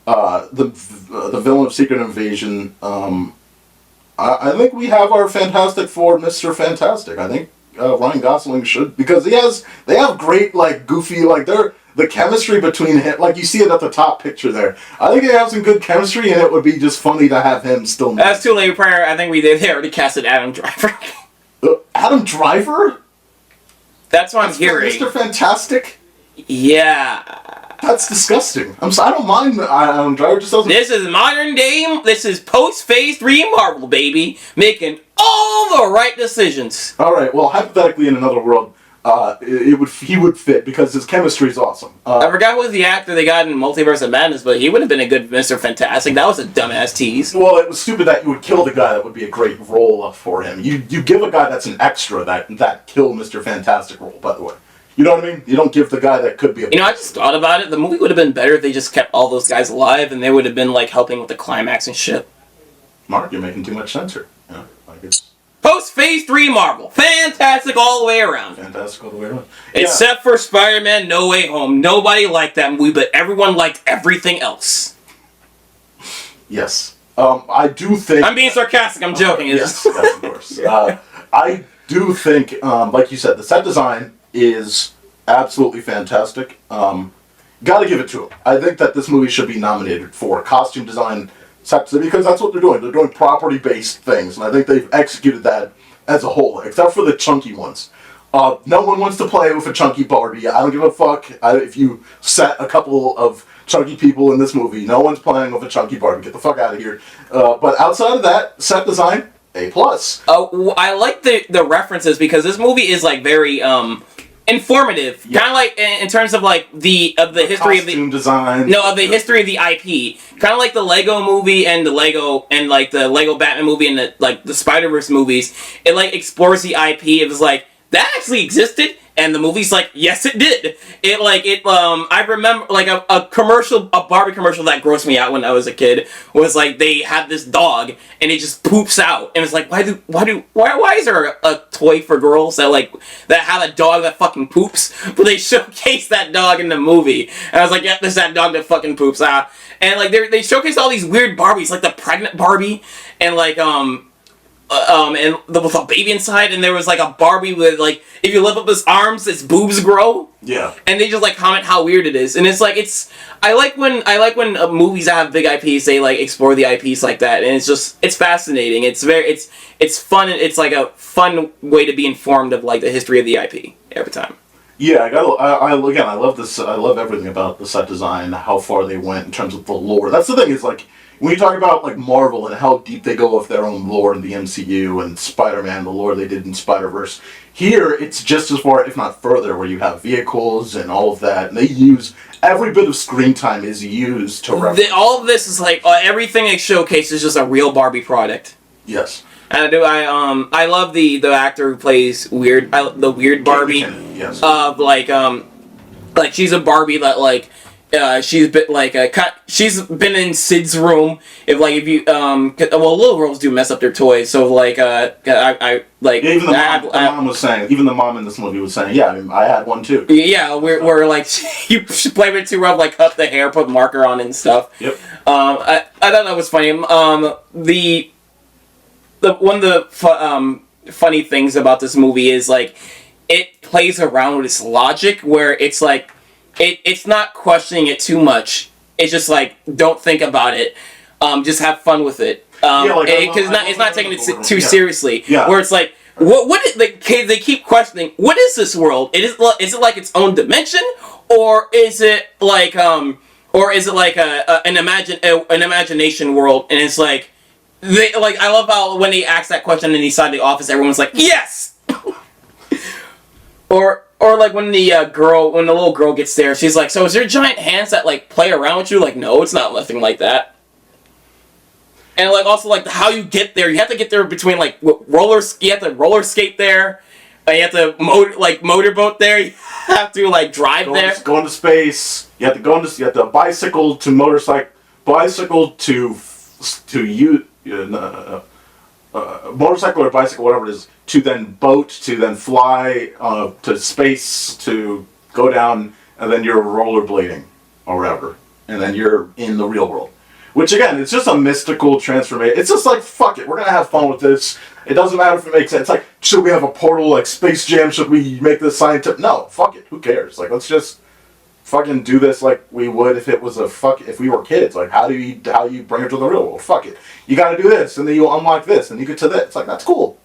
the villain of Secret Invasion, I think we have our Fantastic Four, Mr. Fantastic. I think Ryan Gosling should, because they have great, like, goofy, like, the chemistry between him, like, you see it at the top picture there. I think they have some good chemistry, and it would be just funny to have him still. That's too late prior. I think they already casted Adam Driver. Adam Driver? That's what I'm hearing. Mr. Fantastic? Yeah. That's disgusting. I don't mind Adam Driver. Just doesn't. This is modern day. This is post Phase 3 Marvel, baby, making all the right decisions. All right. Well, hypothetically, in another world, he would fit because his chemistry is awesome. I forgot what was the actor they got in Multiverse of Madness, but he would have been a good Mr. Fantastic. That was a dumbass tease. Well, it was stupid that you would kill the guy that would be a great role for him. You give a guy that's an extra that kill Mr. Fantastic role, by the way. You know what I mean? You don't give the guy that could be a... You know, I just thought about it. The movie would have been better if they just kept all those guys alive and they would have been, like, helping with the climax and shit. Mark, you're making too much sense here. Yeah, like it's... Post-Phase 3 Marvel. Fantastic all the way around. Fantastic all the way around. Except for Spider-Man No Way Home. Nobody liked that movie, but everyone liked everything else. Yes. I do think... I'm being sarcastic. I'm joking. Yes, of course. I do think, like you said, the set design is absolutely fantastic. Gotta give it to him. I think that this movie should be nominated for costume design, because that's what they're doing. They're doing property-based things, and I think they've executed that as a whole, except for the chunky ones. No one wants to play with a chunky Barbie. I don't give a fuck if you set a couple of chunky people in this movie. No one's playing with a chunky Barbie. Get the fuck out of here. But outside of that, set design, A+. I like the references because this movie is like very informative, kind of like in terms of like the history of the costume design. No, of the history of the IP, kind of like the Lego movie and the Lego Batman movie and the Spider-Verse movies. It like explores the IP. It was like that actually existed, and the movie's like, yes, it did. I remember like a Barbie commercial that grossed me out when I was a kid was like they had this dog and it just poops out, and it's like why is there a toy for girls that have a dog that fucking poops? But they showcase that dog in the movie, and I was like, yeah, there's that dog that fucking poops out, and like they showcase all these weird Barbies, like the pregnant Barbie, and like and with a baby inside, and there was like a Barbie with like if you lift up his arms, his boobs grow. Yeah. And they just like comment how weird it is, and it's like I like when movies that have big IPs they like explore the IPs like that, and it's fascinating. It's fun, and it's like a fun way to be informed of like the history of the IP every time. Yeah, I love this. I love everything about the set design, how far they went in terms of the lore. That's the thing is like. When you talk about like Marvel and how deep they go with their own lore in the MCU and Spider-Man, the lore they did in Spider-Verse, here it's just as far, if not further, where you have vehicles and all of that, and they use every bit of screen time is used to reference. All of this is like everything they showcase is just a real Barbie product. Yes. And I love the actor who plays the weird Barbie. Yes. Of like she's a Barbie that she's been in Sid's room. If you little girls do mess up their toys, so like I like even the mom in this movie was saying, yeah, I mean, I had one too. Yeah, we're like you play with it too rough, like cut the hair, put marker on and stuff. Yep. I thought that was funny. One of the funny things about this movie is like it plays around with its logic, where it's like. It's not questioning it too much. It's just like, don't think about it. Just have fun with it. Because it's not taking it too seriously. Yeah. Where it's like, what is, like, kids, they keep questioning, what is this world? Is it like its own dimension, or is it like an imagination world? And it's like, I love how when they ask that question inside the office, everyone's like, yes. Or like when the little girl gets there, she's like, so is there giant hands that like play around with you? Like, no, it's not nothing like that. And like also like how you get there, you have to get there between like you have to roller skate there, you have to motorboat there, you have to like drive there. Go into space. You have to bicycle to motorcycle, motorcycle or bicycle, whatever it is, to then boat, to then fly to space, to go down, and then you're rollerblading or whatever, and then you're in the real world. Which again, it's just a mystical transformation. It's just like, fuck it, we're gonna have fun with this. It doesn't matter if it makes sense. It's like, should we have a portal like Space Jam? Should we make this scientific? No, fuck it. Who cares? Like, let's just fucking do this like we would if it was if we were kids. Like, how you bring it to the real world? Fuck it. You got to do this, and then you unlock this, and you get to this. It's like, that's cool.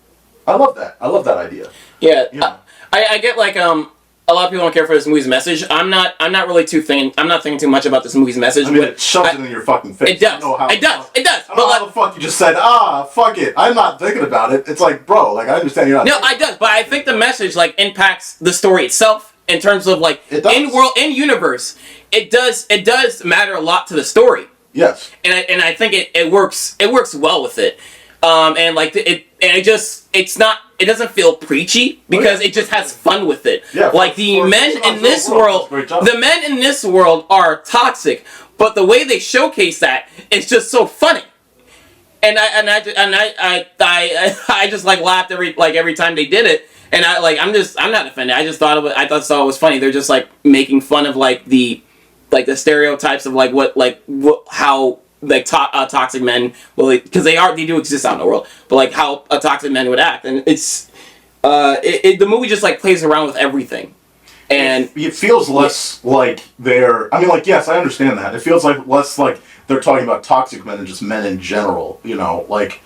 I love that. I love that idea. Yeah. You know? I get like a lot of people don't care for this movie's message. I'm not really I'm not thinking too much about this movie's message. I mean, it shoves it in your fucking face. It does. It does. I don't know how the fuck you just said, fuck it. I'm not thinking about it. It's like, bro, like, I understand you're not. No, it does, but I think the message, like, impacts the story itself in terms of, like, in universe. It does matter a lot to the story. Yes. And I think it works well with it. And like it doesn't feel preachy because it just has fun with it. Yeah, like the men in this world are toxic, but the way they showcase that is just so funny. And I just like laughed every time they did it. And I'm not offended. I thought it was funny. They're just like making fun of like the stereotypes of how toxic men because they do exist out in the world, but like how a toxic man would act, and it's the movie just like plays around with everything, and it feels less like they're. I mean, like, yes, I understand that. It feels like less like they're talking about toxic men and just men in general. You know, like,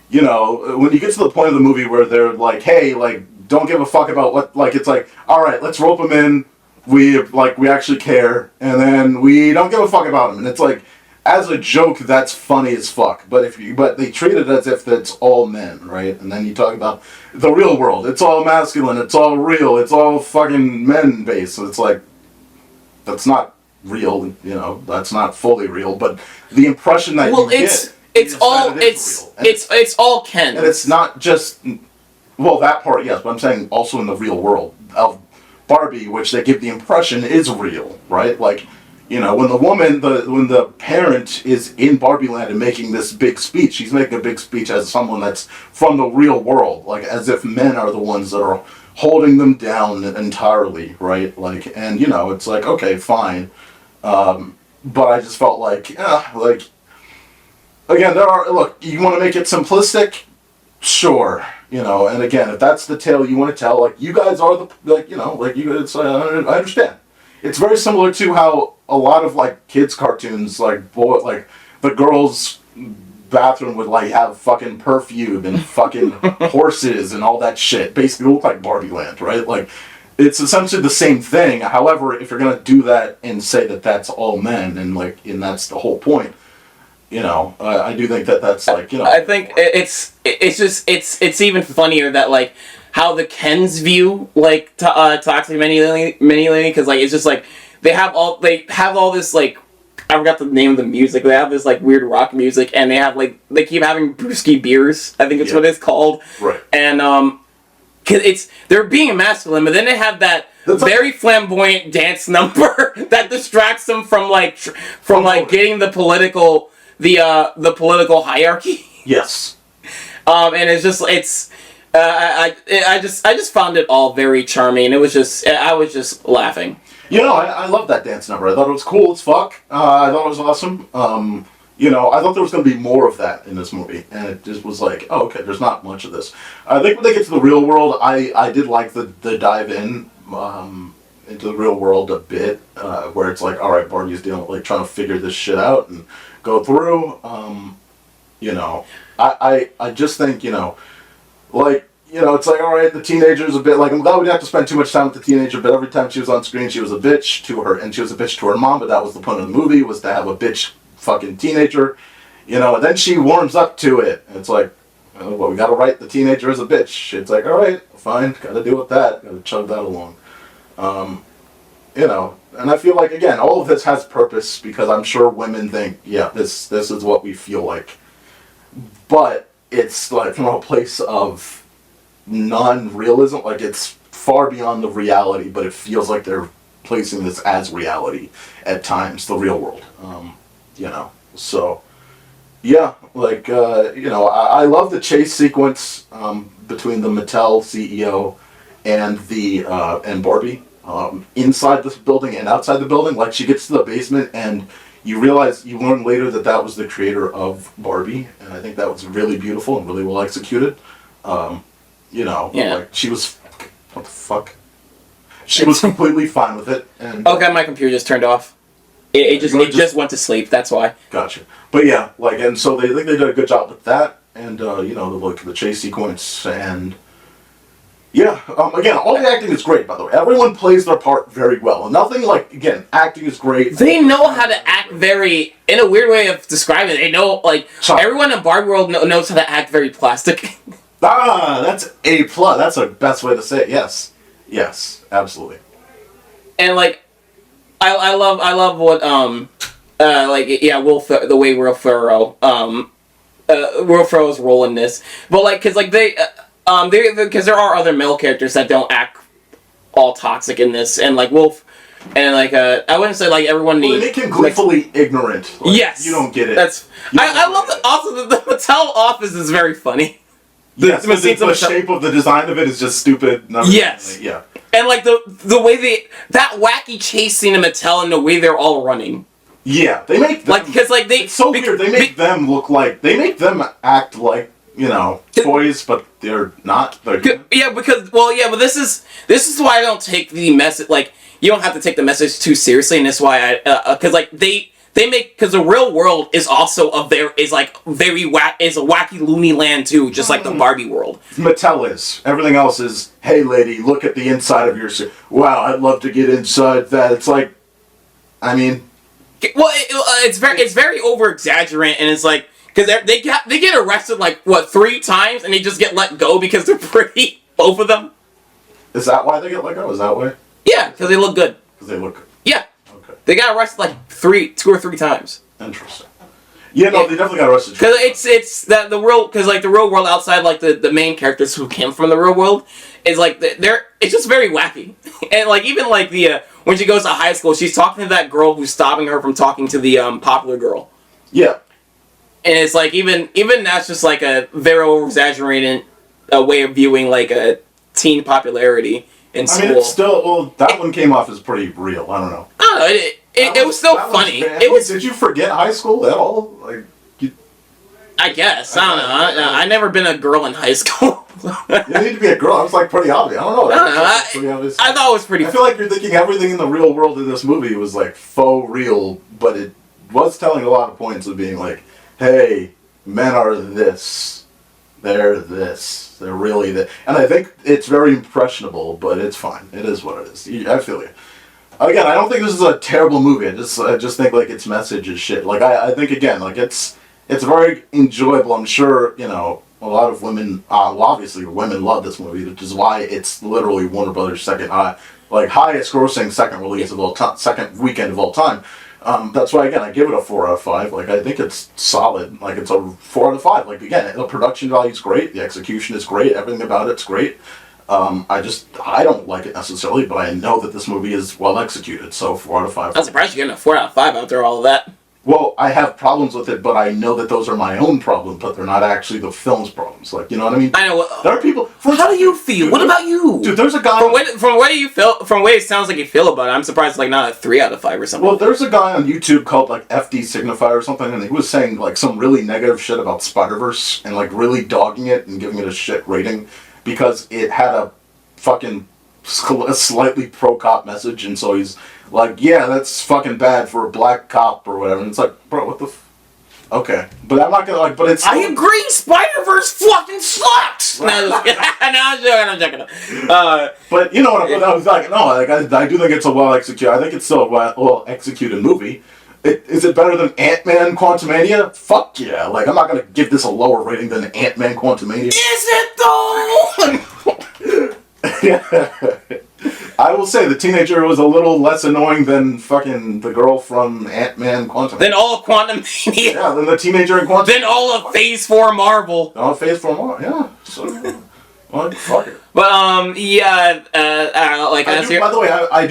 you know, when you get to the point of the movie where they're like, hey, like, don't give a fuck about what, like, it's like, all right, let's rope them in. We actually care, and then we don't give a fuck about them, and it's like. As a joke, that's funny as fuck. But they treat it as if it's all men, right? And then you talk about the real world. It's all masculine. It's all real. It's all fucking men based. So it's like that's not real. You know, that's not fully real. But the impression that it's all Ken. And it's not just that part, yes. But I'm saying also in the real world of Barbie, which they give the impression is real, right? Like. You know, when when the parent is in Barbie Land and making this big speech, she's making a big speech as someone that's from the real world, like as if men are the ones that are holding them down entirely, right? Like, and you know, it's like, okay, fine, but I just felt like, again, you want to make it simplistic, sure, you know, and again, if that's the tale you want to tell, like you guys are I understand. It's very similar to how a lot of like kids cartoons, like the girls' bathroom would like have fucking perfume and fucking horses and all that shit. Basically, look like Barbie Land, right? Like, it's essentially the same thing. However, if you're gonna do that and say that that's all men and that's the whole point, you know, I do think that's like, you know. I think it's even funnier that like. How the Kens view like toxic masculinity because like it's just like they have all this like I forgot the name of the music. They have this like weird rock music and they have like they keep having brewski beers. I think it's what it's called. Right. And cause they're being masculine, but then they have that very flamboyant dance number that distracts them from getting the political hierarchy. Yes. And it's just I just found it all very charming. I was just laughing. You know, I love that dance number. I thought it was cool as fuck. I thought it was awesome. You know, I thought there was going to be more of that in this movie, and it just was like, oh, okay, there's not much of this. I think when they get to the real world, I did like the dive in into the real world a bit, where it's like, all right, Barbie's dealing with trying to figure this shit out and go through. You know, I just think, you know. You know, it's like, all right, the teenager's a bit I'm glad we didn't have to spend too much time with the teenager, but every time she was on screen, she was a bitch to her, and she was a bitch to her mom, but that was the point of the movie, was to have a bitch fucking teenager, you know, and then she warms up to it, and it's like, well, we gotta write the teenager as a bitch. It's like, all right, fine, gotta deal with that, gotta chug that along. You know, and I feel like, again, all of this has purpose, because I'm sure women think, yeah, this is what we feel like, but it's like from a place of non-realism, like it's far beyond the reality, but it feels like they're placing this as reality at times, the real world. You know, so yeah, you know, I love the chase sequence between the Mattel CEO and and Barbie inside this building and outside the building. Like, she gets to the basement and you learn later that was the creator of Barbie, and I think that was really beautiful and really well executed. You know, she was, what the fuck? She was completely fine with it. And okay, my computer just turned off. It just went to sleep. That's why. Gotcha. But yeah, and so they think they did a good job with that, and you know, the chase sequence, and Yeah, again, all the acting is great, by the way. Everyone plays their part very well. Nothing like, again, acting is great. They know how to act very, in a weird way of describing it, they know, like, everyone in Barbie World knows how to act very plastic. That's A+. That's the best way to say it. Yes. Yes, absolutely. And, like, I love what, the way Will Ferrell's role in this. But, like, because, like, because there are other male characters that don't act all toxic in this, and like Wolf, and like I wouldn't say like everyone needs. Well, they make him gleefully ignorant. Like, yes, you don't get it. I love that. Also, the Mattel office is very funny. The shape of the design of it is just stupid. Yes, yeah, and like the way that wacky chase scene in Mattel and the way they're all running. Yeah, they make them, like because like it's so weird. They make them look like act like. Toys, but they're not. But this is why I don't take the message, like, you don't have to take the message too seriously, and that's why because, like, they make, because the real world is also a wacky loony land, too, just like the Barbie world. Mattel is. Everything else is, hey, lady, look at the inside of your suit. Wow, I'd love to get inside that. It's like, I mean... Well, it's very over-exaggerated, and it's like, because they get arrested, like, 3 times, and they just get let go because they're pretty, both of them. Is that why they get let go? Is that why? Yeah, because they look good. Because they look good. Yeah. Okay. They got arrested, like, 2 or 3 times. Interesting. Yeah, no, they definitely got arrested. Because it's the real, because, like, the real world outside, like, the main characters who came from the real world, is, like, it's just very wacky. And, like, even, like, when she goes to high school, she's talking to that girl who's stopping her from talking to the, popular girl. Yeah. And it's like, even that's just like a very over-exaggerated way of viewing like a teen popularity in school. I mean, it's still, that one came off as pretty real. I don't know. I don't know. It was still funny. Did you forget high school at all? Like, I guess. I don't know. I never been a girl in high school. You need to be a girl. I was like pretty obvious. I don't know. I thought it was pretty. I feel like you're thinking everything in the real world in this movie was like faux real, but it was telling a lot of points of being like, hey, men are this. They're this. They're really that. And I think it's very impressionable, but it's fine. It is what it is. I feel you. Again, I don't think this is a terrible movie. I just think like its message is shit. Like I think again, like it's very enjoyable. I'm sure a lot of women, obviously women love this movie, which is why it's literally Warner Brothers' second highest grossing second release of all time, second weekend of all time. That's why, again, I give it a 4 out of 5. Like, I think it's solid. Like, it's a 4 out of 5. Like, again, the production value is great. The execution is great. Everything about it's great. I don't like it necessarily, but I know that this movie is well executed. So 4 out of 5. I'm surprised you're getting a 4 out of 5 after all of that. Well, I have problems with it, but I know that those are my own problems, but they're not actually the film's problems. Like, you know what I mean? I know. There are people... How do you feel? What about you? Dude, there's a guy... From the way you feel, from the way it sounds like you feel about it, I'm surprised it's like not a 3 out of 5 or something. Well, there's a guy on YouTube called, like, FD Signify or something, and he was saying, like, some really negative shit about Spider-Verse, and, like, really dogging it and giving it a shit rating, because it had a fucking slightly pro-cop message, and so he's... like, yeah, that's fucking bad for a black cop or whatever. And it's like, bro, what the okay. But I'm not gonna, but it's... I agree, Spider-Verse fucking sucks! Right. No, I'm joking. But, you know what I was like, no, like, I do think it's a well-executed, I think it's still a well-executed movie. Is it better than Ant-Man Quantumania? Fuck yeah. Like, I'm not gonna give this a lower rating than Ant-Man Quantumania. Is it though? Yeah. I will say the teenager was a little less annoying than fucking the girl from Ant-Man Quantum. Then all of Quantumania. Yeah, then the teenager in Quantum. Then all of Phase 4 Marvel. All of Phase 4 Marvel, yeah. So, well, fuck it. But like by the way, I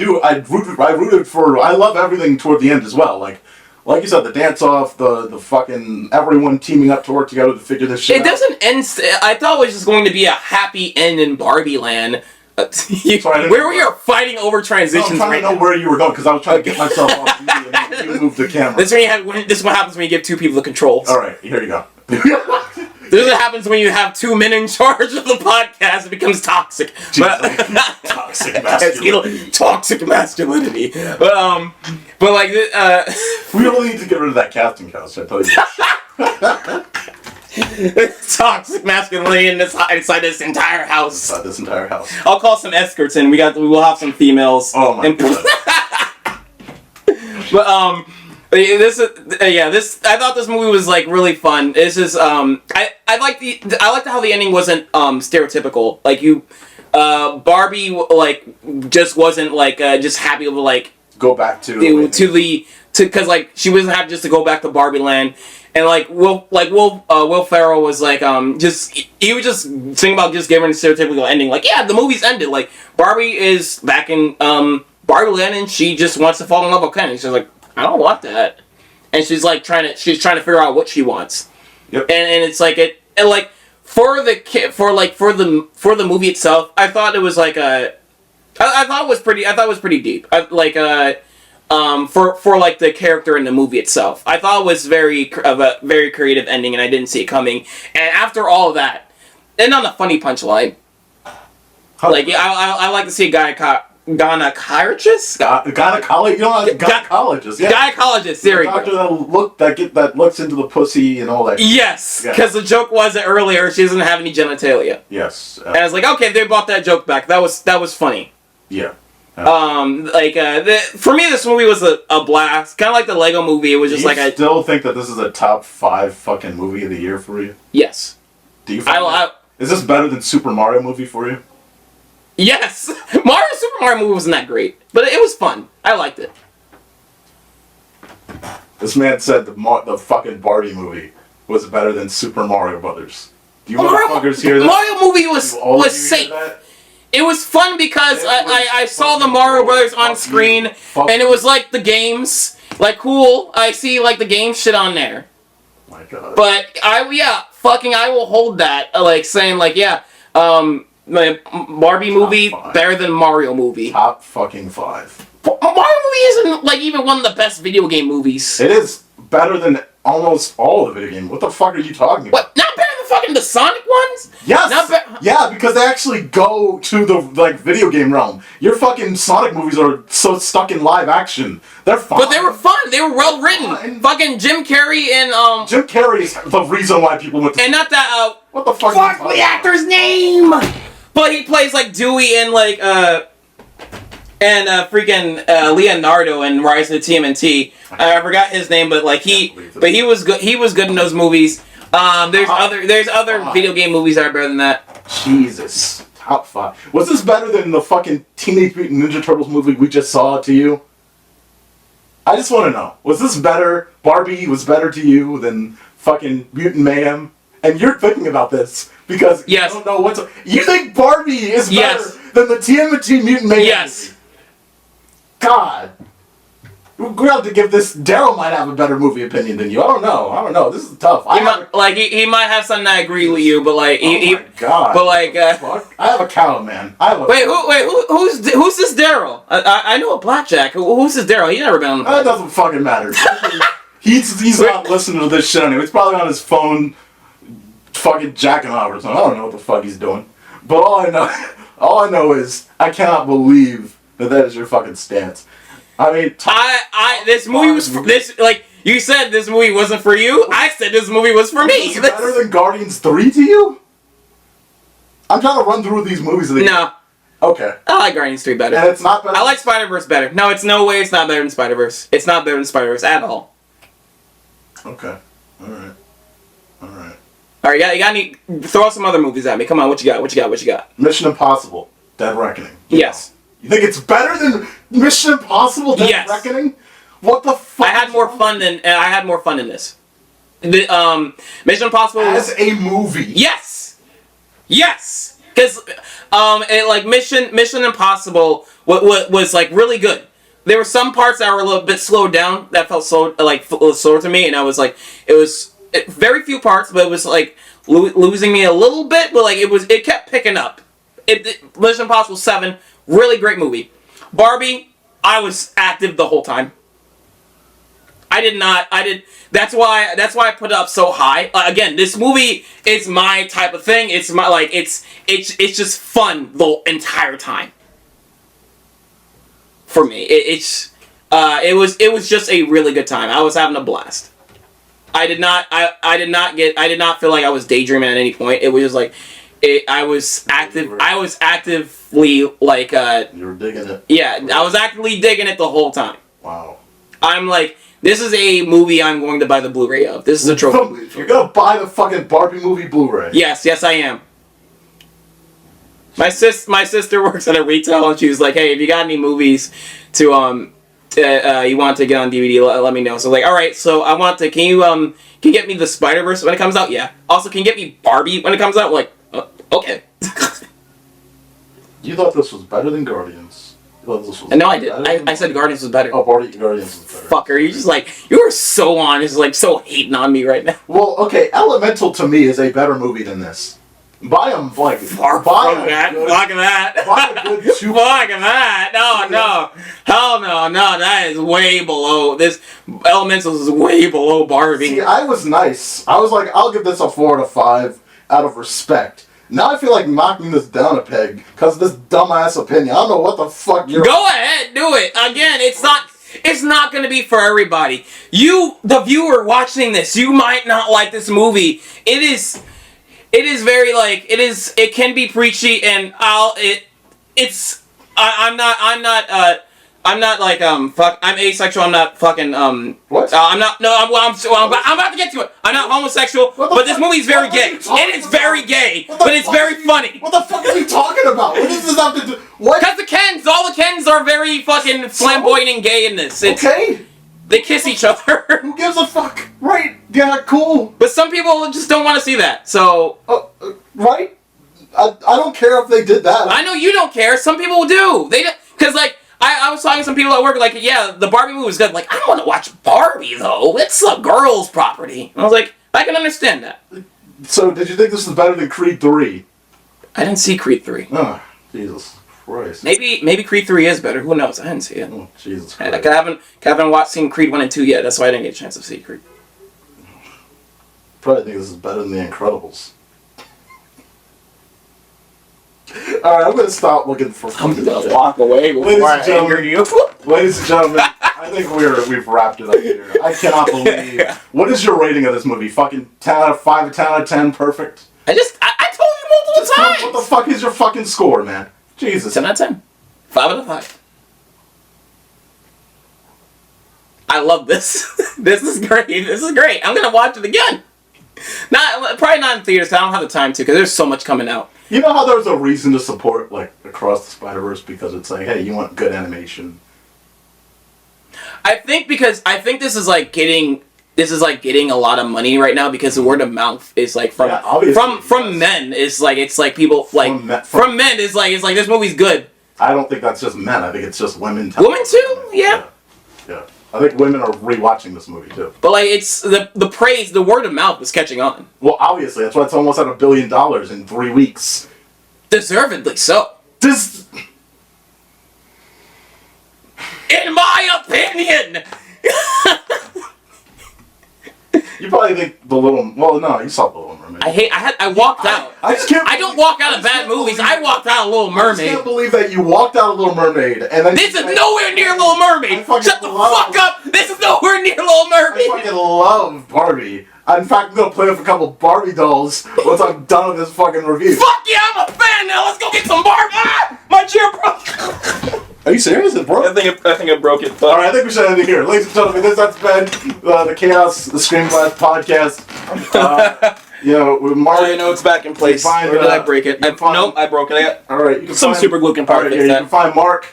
rooted for. I love everything toward the end as well. Like you said, the dance off, the fucking everyone teaming up to work together to figure this shit out. It doesn't end. I thought it was just going to be a happy end in Barbie Land. Where we are fighting over transitions. I'm trying to know where you were going because I was trying to get myself off and you moved the camera. This is what happens when you give 2 people the controls. All right, here you go. This is what happens when you have 2 men in charge of the podcast. It becomes toxic. Toxic masculinity. Toxic masculinity. But like, we really need to get rid of that casting couch. I tell you. Toxic masculinity inside this entire house. Inside this entire house. I'll call some escorts in. We'll have some females. Oh my god. But this I thought this movie was like really fun. It's just I liked how the ending wasn't stereotypical. Like Barbie like just wasn't like just happy to like go back to because like she wasn't happy just to go back to Barbie Land. And Will Ferrell was like he was just thinking about just giving a stereotypical ending. Like, yeah, the movie's ended. Like, Barbie is back in Barbie Land and she just wants to fall in love with Ken. And she's like, I don't want that. And she's trying to figure out what she wants. Yep. And it's like for the movie itself, I thought it was like I thought it was pretty deep. For like the character in the movie itself, I thought it was very creative ending, and I didn't see it coming. And after all of that, and on the funny punchline, like I like to see a gynecologist. Gynecologist. Yeah. Gynecologist. There we go. Doctor that looks into the pussy and all that. Yes, because the joke was that earlier she doesn't have any genitalia. Yes. And I was like, okay, they brought that joke back. That was funny. Yeah. For me, this movie was a blast. Kind of like the Lego movie. It was just I still think that this is a top 5 fucking movie of the year for you? Yes. Do you is this better than Super Mario movie for you? Yes! Super Mario movie wasn't that great, but it was fun. I liked it. This man said the fucking Barbie movie was better than Super Mario Brothers. Do you motherfuckers hear that? Mario movie was safe. It was fun because I saw the Mario Brothers on screen, and it was like the games. Like, cool, I see like the game shit on there. My god. But I will hold that, like saying like, yeah, my Barbie movie better than Mario movie. Top fucking 5. Mario movie isn't like even one of the best video game movies. It is better than almost all of the video games. What the fuck are you talking about? What? Not better than fucking the Sonic ones? Yes. Yeah, because they actually go to the video game realm. Your fucking Sonic movies are so stuck in live action. They're fun. But they were fun. They were well written. Fucking Jim Carrey and Jim Carrey is the reason why people went to. And not that what the fuck? Fuck the actor's name. But he plays like Dewey and like Leonardo in Rise of the TMNT. I forgot his name, but like he was good. He was good in those movies. There's other video game movies that are better than that. Jesus, top 5. Was this better than the fucking Teenage Mutant Ninja Turtles movie we just saw to you? I just want to know. Was this better? Barbie was better to you than fucking Mutant Mayhem? And you're thinking about this because you don't know what's. You think Barbie is better than the TMNT Mutant Mayhem? Yes. Movie? God. We're going to have to give this. Daryl might have a better movie opinion than you. I don't know. This is tough. He might have something that agree with you, but like my god. But like I have a cow, man. Who's this Daryl? I know a Blackjack. Who's this Daryl? He's never been on the podcast. That doesn't fucking matter. he's not listening to this shit anyway. He's probably on his phone fucking jacking off or something. I don't know what the fuck he's doing. But all I know is I cannot believe that is your fucking stance. I mean, this movie was like you said. This movie wasn't for you. I said this movie was for me. Is this better than Guardians 3 to you? I'm trying to run through these movies. No. Okay. I like Guardians 3 better. And it's not better. I like Spider-Verse better. No, it's no way. It's not better than Spider-Verse. It's not better than Spider-Verse at all. Okay. All right. You got any? Throw some other movies at me. Come on, what you got? Mission Impossible: Dead Reckoning. Yes. You think it's better than Mission Impossible: Dead Reckoning? What the fuck? I had more fun in this. Mission Impossible as a movie. Yes. Because Mission Impossible was like really good. There were some parts that were a little bit slowed down. That felt slow, slower to me, and I was like, it was very few parts, but it was like losing me a little bit. But like it kept picking up. Mission Impossible 7, really great movie. Barbie, I was active the whole time. That's why I put it up so high. Again, this movie is my type of thing. It's my it's just fun the entire time. For me, it was just a really good time. I was having a blast. I did not feel like I was daydreaming at any point. It was just like, I was actively like, You were digging it. yeah, I was actively digging it the whole time. Wow. I'm like, this is a movie I'm going to buy the Blu-ray of. This is a trophy movie. You're gonna buy the fucking Barbie movie Blu-ray? Yes, I am. My sister works at a retail, and she was like, "Hey, if you got any movies to you want to get on DVD, let me know." So like, all right, so I want to. Can you get me the Spider-Verse when it comes out? Yeah. Also, can you get me Barbie when it comes out? Like, okay. You thought this was better than Guardians? You thought this was No, I did. I said Guardians was better. Oh, Guardians was better. Fucker, you just like, you are so on, just like so hating on me right now. Well, okay, Elemental to me is a better movie than this. Buy them like Far from that. Fuck that. Buy a good two. Fuck that. No. Hell no. That is way below. This Elementals is way below Barbie. See, I was nice. I was like, I'll give this a 4 out of 5 out of respect. Now I feel like knocking this down a peg because of this dumbass opinion. I don't know what the fuck you're. Go ahead, do it. Again, it's not going to be for everybody. You, the viewer watching this, you might not like this movie. It is very like it can be preachy, and I'm not like I'm asexual. I'm not fucking What? I'm not. No, I'm about to get to it. I'm not homosexual, but this movie is very gay. It is very gay, but it's very funny. What the fuck are you talking about? What does this have to do? What? Because all the Kens are very fucking flamboyant and gay in this. Okay. They kiss each other. Who gives a fuck? Right? Yeah, cool. But some people just don't want to see that. So right? I don't care if they did that. I know you don't care. Some people do. Because like. I was talking to some people at work, like, yeah, the Barbie movie was good. Like, I don't want to watch Barbie, though. It's a girl's property. And I was like, I can understand that. So, did you think this was better than Creed 3? I didn't see Creed 3. Oh, Jesus Christ. Maybe Creed 3 is better. Who knows? I didn't see it. Oh, Jesus Christ. I haven't seen Creed 1 and 2 yet. That's why I didn't get a chance to see Creed. Probably think this is better than The Incredibles. Alright, I'm going to stop looking for I'm going to walk away before I anger you. Ladies and gentlemen, I think we've wrapped it up here. I cannot believe. What is your rating of this movie? Fucking 10 out of 5, 10 out of 10, perfect? I told you multiple times. What the fuck is your fucking score, man? Jesus. 10 out of 10. 5 out of 5. I love this. This is great. I'm going to watch it again. Probably not in theaters, because I don't have the time to, because there's so much coming out. You know how there's a reason to support, like, Across the Spider-Verse, because it's like, hey, you want good animation. I think this is like getting a lot of money right now, because the word of mouth is like from men is like, it's like people like from men is like, it's like this movie's good. I don't think that's just men. I think it's just women. Women too? Yeah. I think women are rewatching this movie too. But like, it's the praise, the word of mouth is catching on. Well, obviously, that's why it's almost at $1 billion in 3 weeks. Deservedly so. In my opinion. You probably think the Little. Well, no, you saw the Little Mermaid. I walked out. I just can't. I don't walk out of bad movies. I walked out of Little Mermaid. I can't believe that you walked out of Little Mermaid and then. This is nowhere near Little Mermaid. Shut the fuck up. This is nowhere near Little Mermaid. I fucking love Barbie. In fact, I'm gonna play with a couple Barbie dolls once I'm done with this fucking review. Fuck yeah, I'm a fan now. Let's go get some Barbie. Ah, my chair broke. Are you serious? It broke? I think I broke it. All right, I think we should end it here, ladies and gentlemen. That's been the Chaos, the ScreenBlast podcast. Mark. I know it's back in place. Or did I break it? Nope, I broke it. All right, you can some super glue can probably fix that. You can find Mark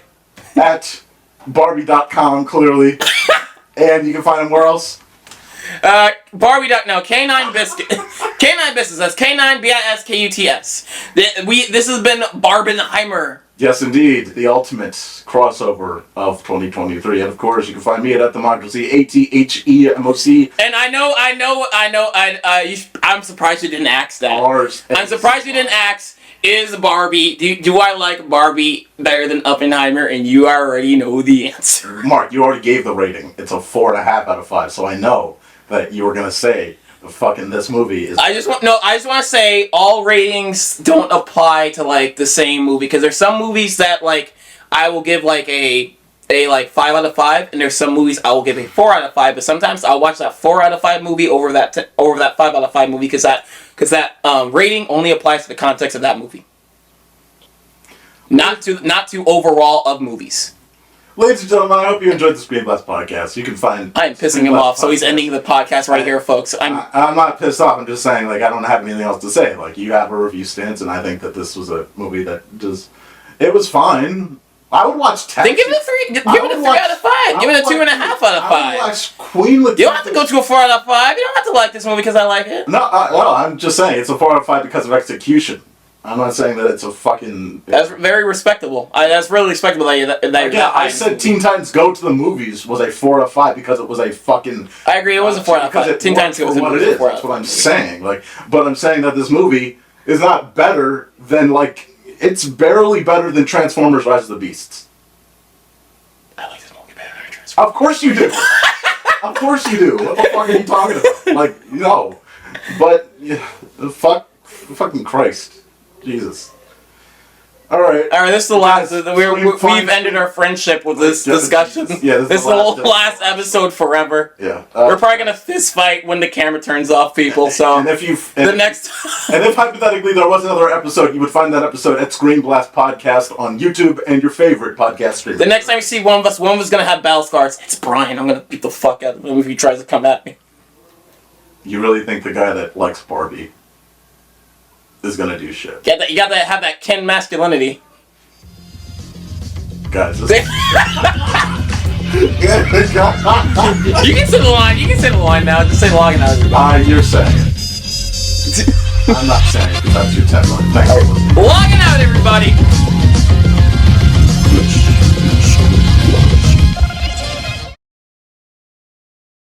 at Barbie.com clearly, and you can find him where else? Barbie. No, K9 Biscuit. K9 Business. That's K9BISKUTS. This has been Barbenheimer. Yes, indeed, the ultimate crossover of 2023, and of course, you can find me at Democracy, ATHEMOC. And I'm surprised you didn't ask that. I'm surprised you didn't ask. Is Barbie? Do I like Barbie better than Oppenheimer? And you already know the answer. Mark, you already gave the rating. It's a 4.5 out of 5. So I know that you were gonna say fucking this movie is. I just want to say all ratings don't apply to like the same movie, because there's some movies that like I will give like a a like 5 out of 5, and there's some movies I will give a 4 out of 5. But sometimes I'll watch that 4 out of 5 movie over that 5 out of 5 movie because that rating only applies to the context of that movie, not to overall of movies. Ladies and gentlemen, I hope you enjoyed the ScreenBlast podcast. You can find... I'm pissing him off, so he's ending the podcast right here, folks. I'm not pissed off. I'm just saying, like, I don't have anything else to say. Like, you have a review stance, and I think that this was a movie that just... It was fine. I would watch Taxi. Then give it a 3 out of 5. Give it a 2.5 out of 5. I would watch Queen Latifah. You don't have to go to a 4 out of 5. You don't have to like this movie because I like it. No, well, I'm just saying, it's a 4 out of 5 because of execution. I'm not saying that it's a fucking... That's very respectable. That's really respectable that you're that I said Teen Titans Go to the Movies was a 4 out of 5 because it was a fucking... I agree, it was a 4 out of 5. Teen Titans Go to the Movies was a 4 out of 5. That's what I'm saying. Like, but I'm saying that this movie is not better than, like... It's barely better than Transformers Rise of the Beasts. I like this movie better than Transformers. Of course you do! Of course you do! What the fuck are you talking about? Like, no. But, yeah, fucking Christ. Jesus. Alright, this is the last. We've ended our friendship with this discussion. Yeah, this is the last episode forever. Yeah. We're probably gonna fist fight when the camera turns off, people. So and if hypothetically there was another episode, you would find that episode at ScreenBlast Podcast on YouTube and your favorite podcast streamer. The next time you see one of us gonna have battle scars. It's Bryan. I'm gonna beat the fuck out of him if he tries to come at me. You really think the guy that likes Barbie is gonna do shit? You gotta have that Ken masculinity. Guys, you can say the line. You can say the line now. Just say logging out. You're saying it. I'm not saying it because that's your tagline. Thanks for listening. Logging out, everybody.